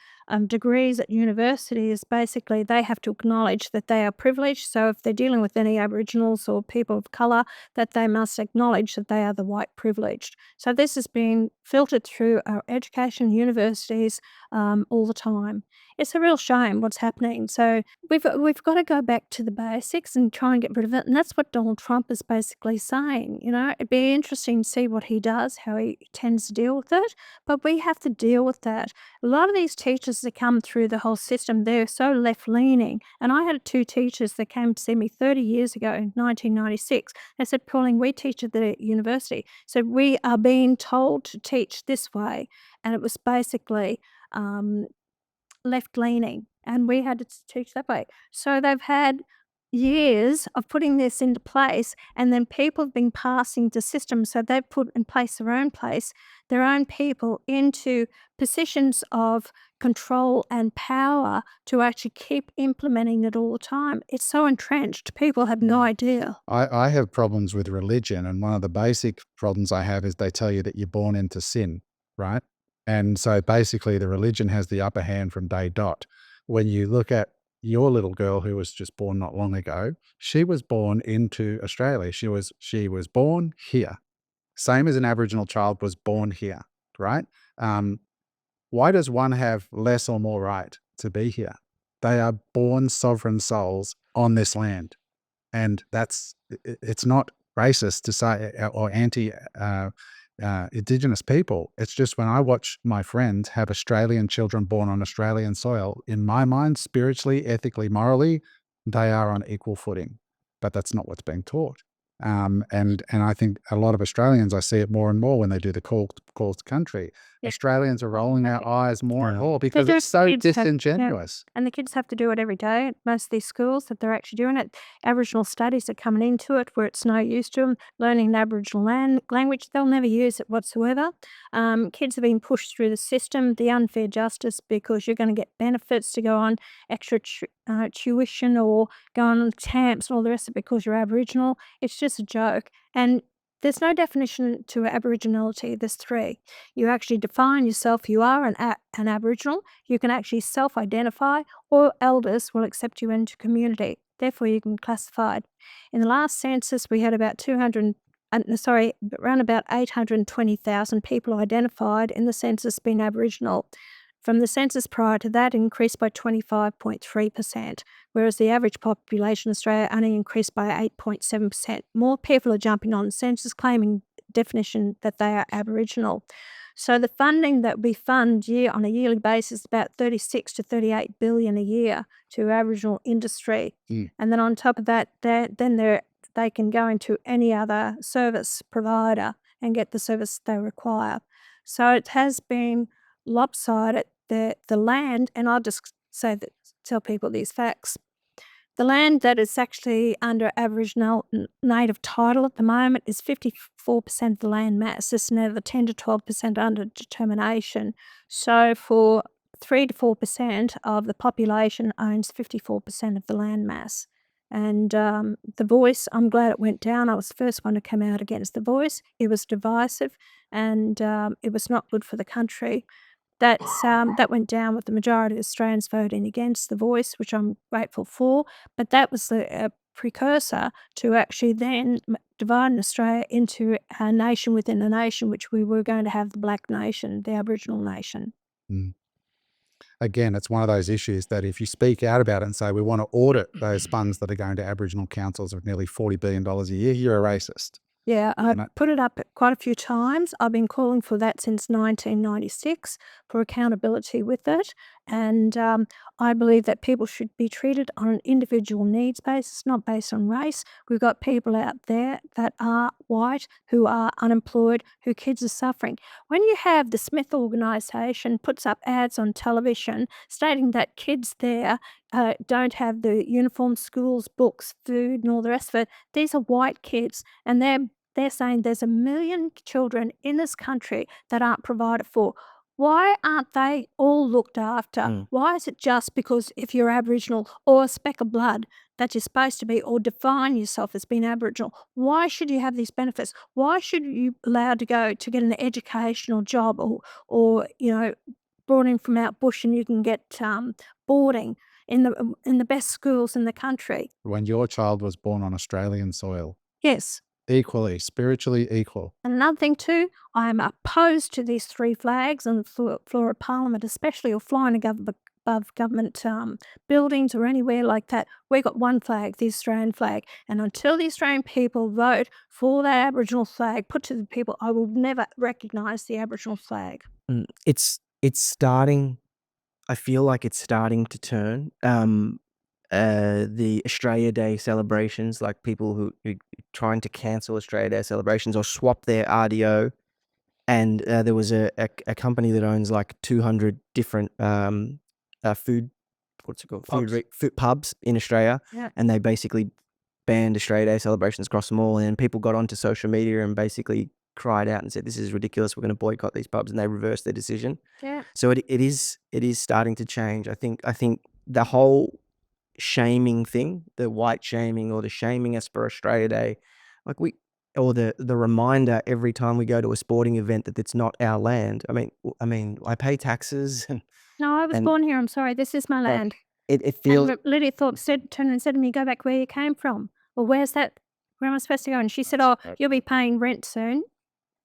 degrees at university is basically they have to acknowledge that they are privileged. So if they're dealing with any Aboriginals or people of colour, that they must acknowledge that they are the white privileged. So this is being filtered through our education universities all the time. It's a real shame what's happening. So we've got to go back to the basics and try and get rid of it. And that's what Donald Trump is basically saying. It'd be interesting to see what he does, how he tends to deal with it. But we have to deal with that. A lot of these teachers that come through the whole system, they're so left-leaning. And I had 2 teachers that came to see me 30 years ago in 1996. They said, Pauline, we teach at the university. So we are being told to teach this way. And it was basically left-leaning, and we had to teach that way. So they've had years of putting this into place, and then people have been passing the system, so they've put in place, their own people into positions of control and power to actually keep implementing it all the time. It's so entrenched, people have no idea. I have problems with religion, and one of the basic problems I have is they tell you that you're born into sin, right? And so basically the religion has the upper hand from day dot. When you look at your little girl who was just born not long ago, she was born into Australia. She was born here, same as an Aboriginal child was born here, right? Why does one have less or more right to be here? They are born sovereign souls on this land. And it's not racist to say or anti Indigenous people. It's just when I watch my friends have Australian children born on Australian soil, in my mind, spiritually, ethically, morally, they are on equal footing. But that's not what's being taught. And I think a lot of Australians, I see it more and more when they do the calls to country. Yeah. Australians are rolling our eyes more and Yeah. more because it's so disingenuous. And the kids have to do it every day at most of these schools that they're actually doing it. Aboriginal studies are coming into it where it's no use to them. Learning an Aboriginal language, they'll never use it whatsoever. Kids are being pushed through the system, the unfair justice, because you're going to get benefits to go on extra tuition or go on camps and all the rest of it because you're Aboriginal. It's just a joke. And there's no definition to Aboriginality. There's three. You actually define yourself. You are an Aboriginal. You can actually self-identify, or elders will accept you into community. Therefore, you can be classified. In the last census, we had about around about 820,000 people identified in the census being Aboriginal. From the census prior to that, it increased by 25.3%, whereas the average population in Australia only increased by 8.7%. More people are jumping on the census claiming definition that they are Aboriginal. So the funding that we fund on a yearly basis is about 36 to 38 billion a year to Aboriginal industry. And then on top of that, they can go into any other service provider and get the service they require. So it has been lopsided. The land, and I'll just tell people these facts. The land that is actually under Aboriginal native title at the moment is 54% of the land mass. There's another 10 to 12% under determination. So for 3 to 4% of the population owns 54% of the land mass. And The Voice, I'm glad it went down. I was the first one to come out against The Voice. It was divisive, and it was not good for the country. That went down with the majority of Australians voting against The Voice, which I'm grateful for. But that was the precursor to actually then dividing Australia into a nation within a nation, which we were going to have the Black Nation, the Aboriginal nation. Again, it's one of those issues that if you speak out about it and say, we want to audit those funds that are going to Aboriginal councils of nearly $40 billion a year, you're a racist. Yeah, And I've put it up quite a few times. I've been calling for that since 1996 for accountability with it. And I believe that people should be treated on an individual needs basis, not based on race. We've got people out there that are white, who are unemployed, whose kids are suffering. When you have the Smith organisation puts up ads on television stating that kids there don't have the uniform, schools, books, food, and all the rest of it, these are white kids, and they're saying there's 1 million children in this country that aren't provided for. Why aren't they all looked after? Why is it just because if you're Aboriginal or a speck of blood that you're supposed to be, or define yourself as being Aboriginal? Why should you have these benefits? Why should you be allowed to go to get an educational job, or brought in from out bush and you can get boarding in the best schools in the country? when your child was born on Australian soil, Yes. equally, spiritually equal. And another thing too, I am opposed to these three flags on the floor of Parliament, especially, or flying above government buildings or anywhere like that. We've got one flag, the Australian flag. And until the Australian people vote for that Aboriginal flag put to the people, I will never recognise the Aboriginal flag. It's starting. I feel like it's starting to turn. The Australia Day celebrations, like people who trying to cancel Australia Day celebrations or swap their RDO, and there was a company that owns like 200 different food what's it called? Pubs. Food pubs in Australia, Yeah. and they basically banned Australia Day celebrations across them all. And people got onto social media and basically cried out and said, "This is ridiculous. We're going to boycott these pubs," and they reversed their decision. Yeah. So it is starting to change. I think the whole shaming thing, the white shaming or the shaming us for Australia Day, like or the reminder every time we go to a sporting event that it's not our land. I mean, I pay taxes and No, I was And- born here. I'm sorry. This is my like, land. it feels And Lydia Thorpe turned and said to me, "Go back where you came from." Well, where's that? Where am I supposed to go? And she said, "Oh, you'll be paying rent soon."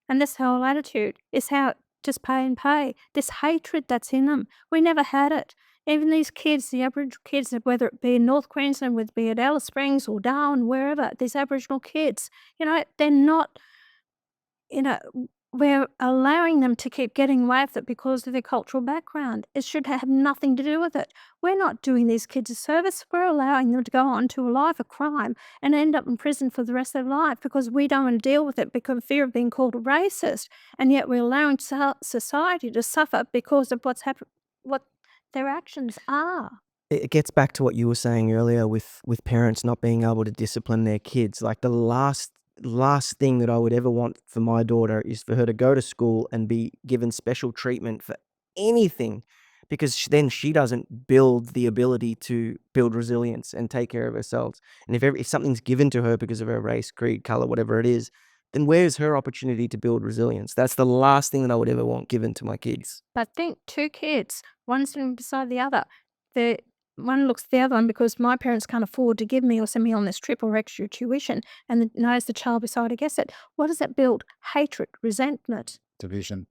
And this whole attitude is how just pay and pay. This hatred that's in them. We never had it. Even these kids, the Aboriginal kids, whether it be in North Queensland, whether it be at Alice Springs or Darwin, wherever, these Aboriginal kids, they're not, we're allowing them to keep getting away with it because of their cultural background. It should have nothing to do with it. We're not doing these kids a service. We're allowing them to go on to a life of crime and end up in prison for the rest of their life because we don't want to deal with it because of fear of being called a racist. And yet we're allowing society to suffer because of what's happened, what their actions are. it gets back to what you were saying earlier with parents not being able to discipline their kids. Like the last thing that I would ever want for my daughter is for her to go to school and be given special treatment for anything, because then she doesn't build the ability to build resilience and take care of herself. And if something's given to her because of her race, creed, color, whatever it is, then where's her opportunity to build resilience? That's the last thing that I would ever want given to my kids. But think, two kids, one sitting beside the other. The one looks at the other one because my parents can't afford to give me or send me on this trip or extra tuition, and knows the child beside her gets it. What does that build? Hatred, resentment. Division.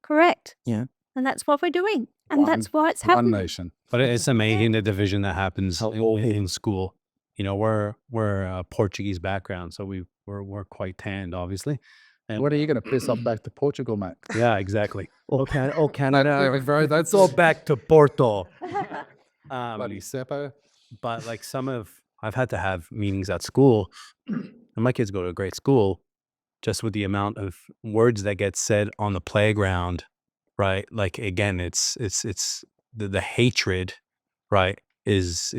Correct. Yeah. And that's what we're doing. And One- that's why it's One happening. nation. But it's amazing the division that happens How in school. We're Portuguese background, so we're quite tanned, obviously. And What are you going to piss off back to Portugal, mate? yeah, exactly. Or Canada. Bro, that's Go back to Porto. bloody Seppo. But like I've had to have meetings at school, and my kids go to a great school, just with the amount of words that get said on the playground, right? Like again, it's the hatred, right? Is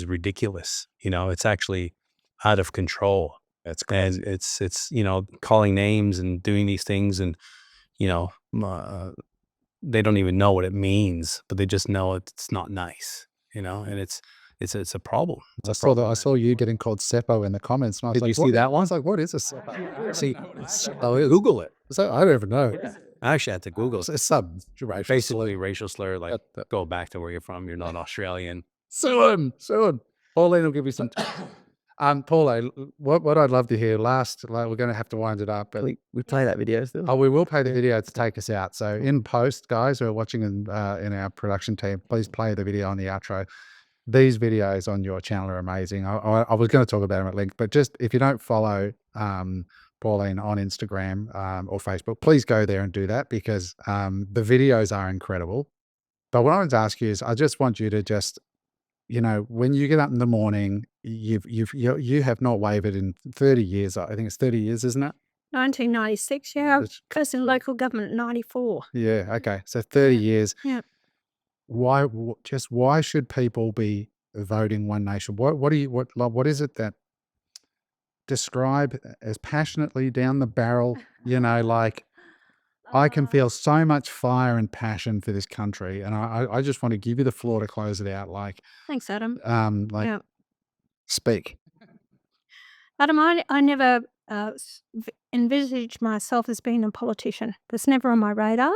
ridiculous. It's actually out of control. That's crazy. And it's calling names and doing these things, and they don't even know what it means, but they just know it's not nice, and it's a problem. I saw you getting called Seppo in the comments. And I was Did like, you see what? that I one? was like, what is a Seppo? See, Google it. So I don't even know. I actually had to Google It's it. a sub-racial. Basically, racial slur, like That- go back to where you're from. You're not Australian. Soon. Pauline will give you some. Pauline, what I'd love to hear last, like, we're going to have to wind it up, but We play that video still. we will play the video to take us out. So in post, guys who are watching in our production team, please play the video on the outro. These videos on your channel are amazing. I was going to talk about them at length, but just if you don't follow Pauline on Instagram or Facebook, please go there and do that, because the videos are incredible. But what I want to ask you is, I just want you to just, when you get up in the morning, you have not wavered in 30 years. I think it's 30 years, isn't it? 1996, yeah. I That's- was first in local government at 94. Yeah. Okay. So 30 years. Yeah. Why should people be voting One Nation? What is it that describe as passionately down the barrel? Like, I can feel so much fire and passion for this country, and I just want to give you the floor to close it out. Like, Thanks, Adam. like, speak. Adam, I never envisaged myself as being a politician. That's never on my radar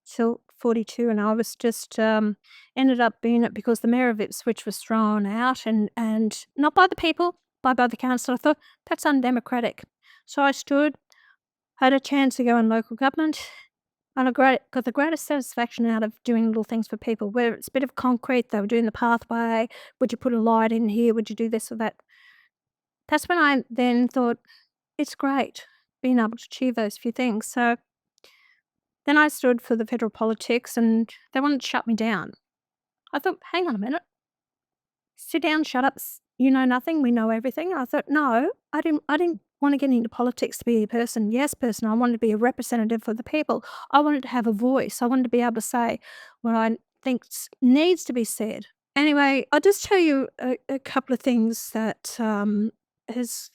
till 42, and I was just ended up being it because the mayor of Ipswich was thrown out, and not by the people, by the council. I thought that's undemocratic. So I stood, had a chance to go in local government, and I got the greatest satisfaction out of doing little things for people, where it's a bit of concrete. They were doing the pathway. Would you put a light in here? Would you do this or that? That's when I then thought, it's great being able to achieve those few things. So then I stood for the federal politics, and they wanted to shut me down. I thought, hang on a minute. Sit down, shut up. You know nothing. We know everything. I thought, no, I didn't want to get into politics to be a person. I wanted to be a representative for the people. I wanted to have a voice. I wanted to be able to say what I think needs to be said. Anyway, I'll just tell you a couple of things that has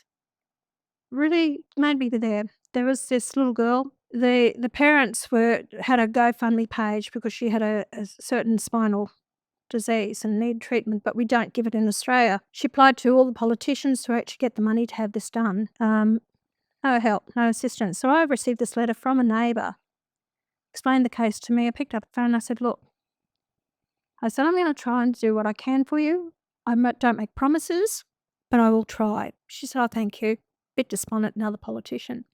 really made me there. There was this little girl. The parents had a GoFundMe page because she had a certain spinal disease and needed treatment, but we don't give it in Australia. She applied to all the politicians to actually get the money to have this done. No help, no assistance. So I received this letter from a neighbour, explained the case to me. I picked up the phone and I said, look, I'm going to try and do what I can for you. Don't make promises, but I will try. She said, oh, thank you. Bit despondent, another politician.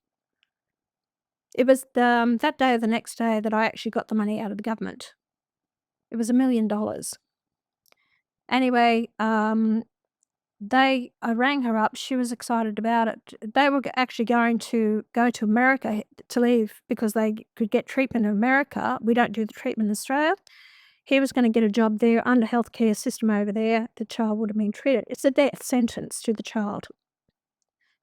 It was that day or the next day that I actually got the money out of the government. It was $1 million. Anyway, I rang her up. She was excited about it. They were actually going to go to America to leave because they could get treatment in America. We don't do the treatment in Australia. He was going to get a job there under healthcare system over there. The child would have been treated. It's a death sentence to the child.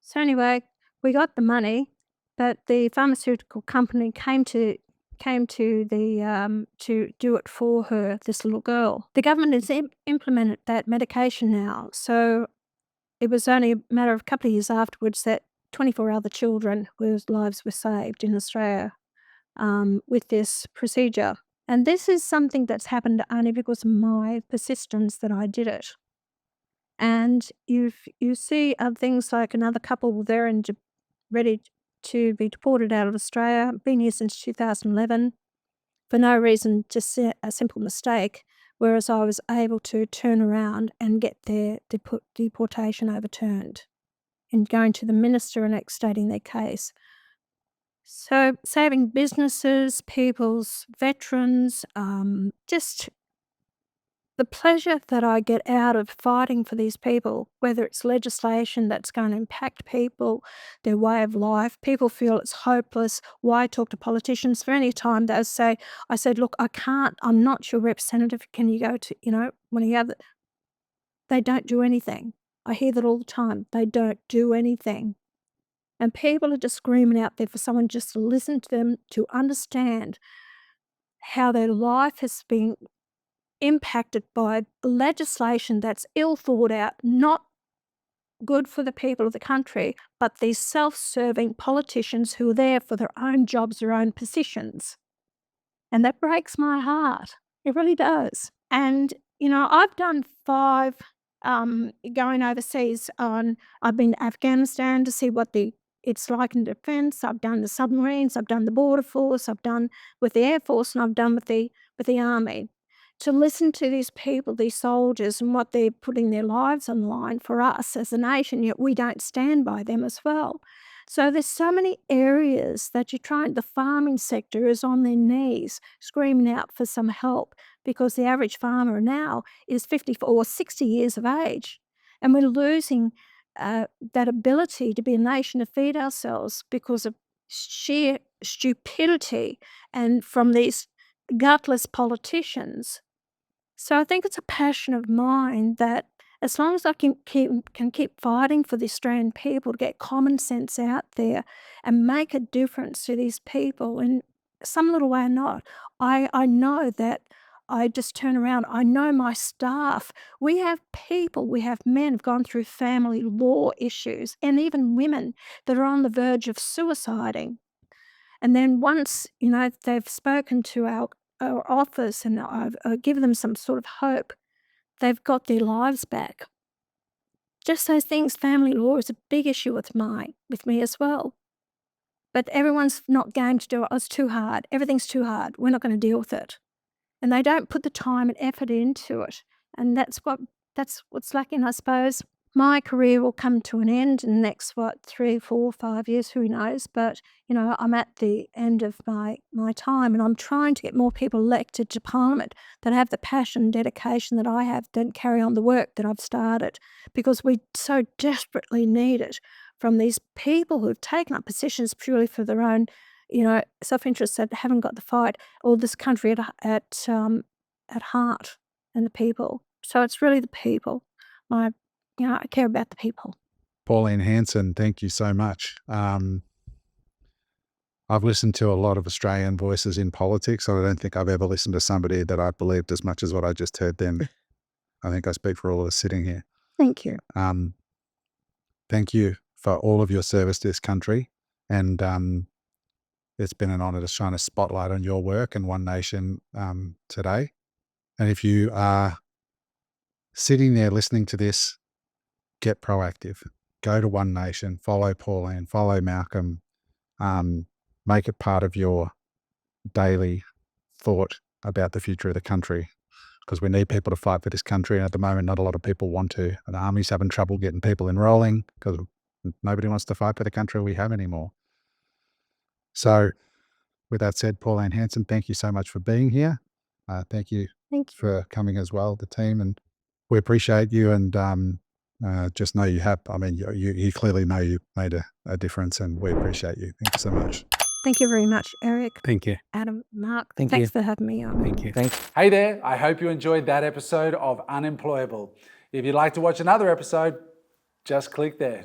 So anyway, we got the money, but the pharmaceutical company came to the to do it for her, this little girl. The government has implemented that medication now. So it was only a matter of a couple of years afterwards that 24 other children whose lives were saved in Australia with this procedure. And this is something that's happened only because of my persistence that I did it. And you see other things like another couple there and ready to be deported out of Australia, been here since 2011 for no reason, just a simple mistake, whereas I was able to turn around and get their deportation overturned and going to the minister and stating their case. So saving businesses, people's veterans, just the pleasure that I get out of fighting for these people, whether it's legislation that's going to impact people, their way of life, people feel it's hopeless. Why talk to politicians? For any time they'll say, I said, look, I'm not your representative. Can you go to, when you have, they don't do anything. I hear that all the time. They don't do anything. And people are just screaming out there for someone just to listen to them, to understand how their life has been impacted by legislation that's ill thought out, not good for the people of the country, but these self-serving politicians who are there for their own jobs, their own positions. And that breaks my heart. It really does. And, I've done 5 going overseas I've been to Afghanistan to see what it's like in defence. I've done the submarines, I've done the border force, I've done with the Air Force, and I've done with the Army. To listen to these people, these soldiers, and what they're putting their lives on the line for us as a nation, yet we don't stand by them as well. So there's so many areas that the farming sector is on their knees, screaming out for some help because the average farmer now is 54 or 60 years of age. And we're losing that ability to be a nation to feed ourselves because of sheer stupidity and from these gutless politicians. So I think it's a passion of mine that as long as I can keep fighting for the Australian people to get common sense out there and make a difference to these people in some little way or not, I know that I just turn around. I know my staff. We have men who've gone through family law issues and even women that are on the verge of suiciding. And then once, they've spoken to our office and I've given them some sort of hope, they've got their lives back. Just those things, family law is a big issue with me as well. But everyone's not game to do it. It's too hard. Everything's too hard. We're not going to deal with it. And they don't put the time and effort into it. And that's what's lacking, I suppose. My career will come to an end in the next, 3, 4, 5 years, who knows? But, I'm at the end of my time and I'm trying to get more people elected to Parliament that have the passion and dedication that I have, that carry on the work that I've started, because we so desperately need it from these people who've taken up positions purely for their own, self-interest, that haven't got the fight or this country at heart and the people. So it's really the people. I care about the people. Pauline Hanson, thank you so much. I've listened to a lot of Australian voices in politics. I don't think I've ever listened to somebody that I believed as much as what I just heard then. I think I speak for all of us sitting here. Thank you. Thank you for all of your service to this country. And it's been an honour to shine a spotlight on your work and One Nation today. And if you are sitting there listening to this, get proactive. Go to One Nation, follow Pauline, follow Malcolm, make it part of your daily thought about the future of the country, because we need people to fight for this country. And at the moment, not a lot of people want to. And the army's having trouble getting people enrolling because nobody wants to fight for the country we have anymore. So with that said, Pauline Hanson, thank you so much for being here. Thank you Thank you. for coming as well, the team. And we appreciate you, and just know you have, I mean, you clearly know you made a difference, and we appreciate you. Thank you so much. Thank you very much, Eric, Thank you. Adam, Mark. Thank Thanks you. for having me on. Thank you. Thanks. Hey there, I hope you enjoyed that episode of Unemployable. If you'd like to watch another episode, just click there.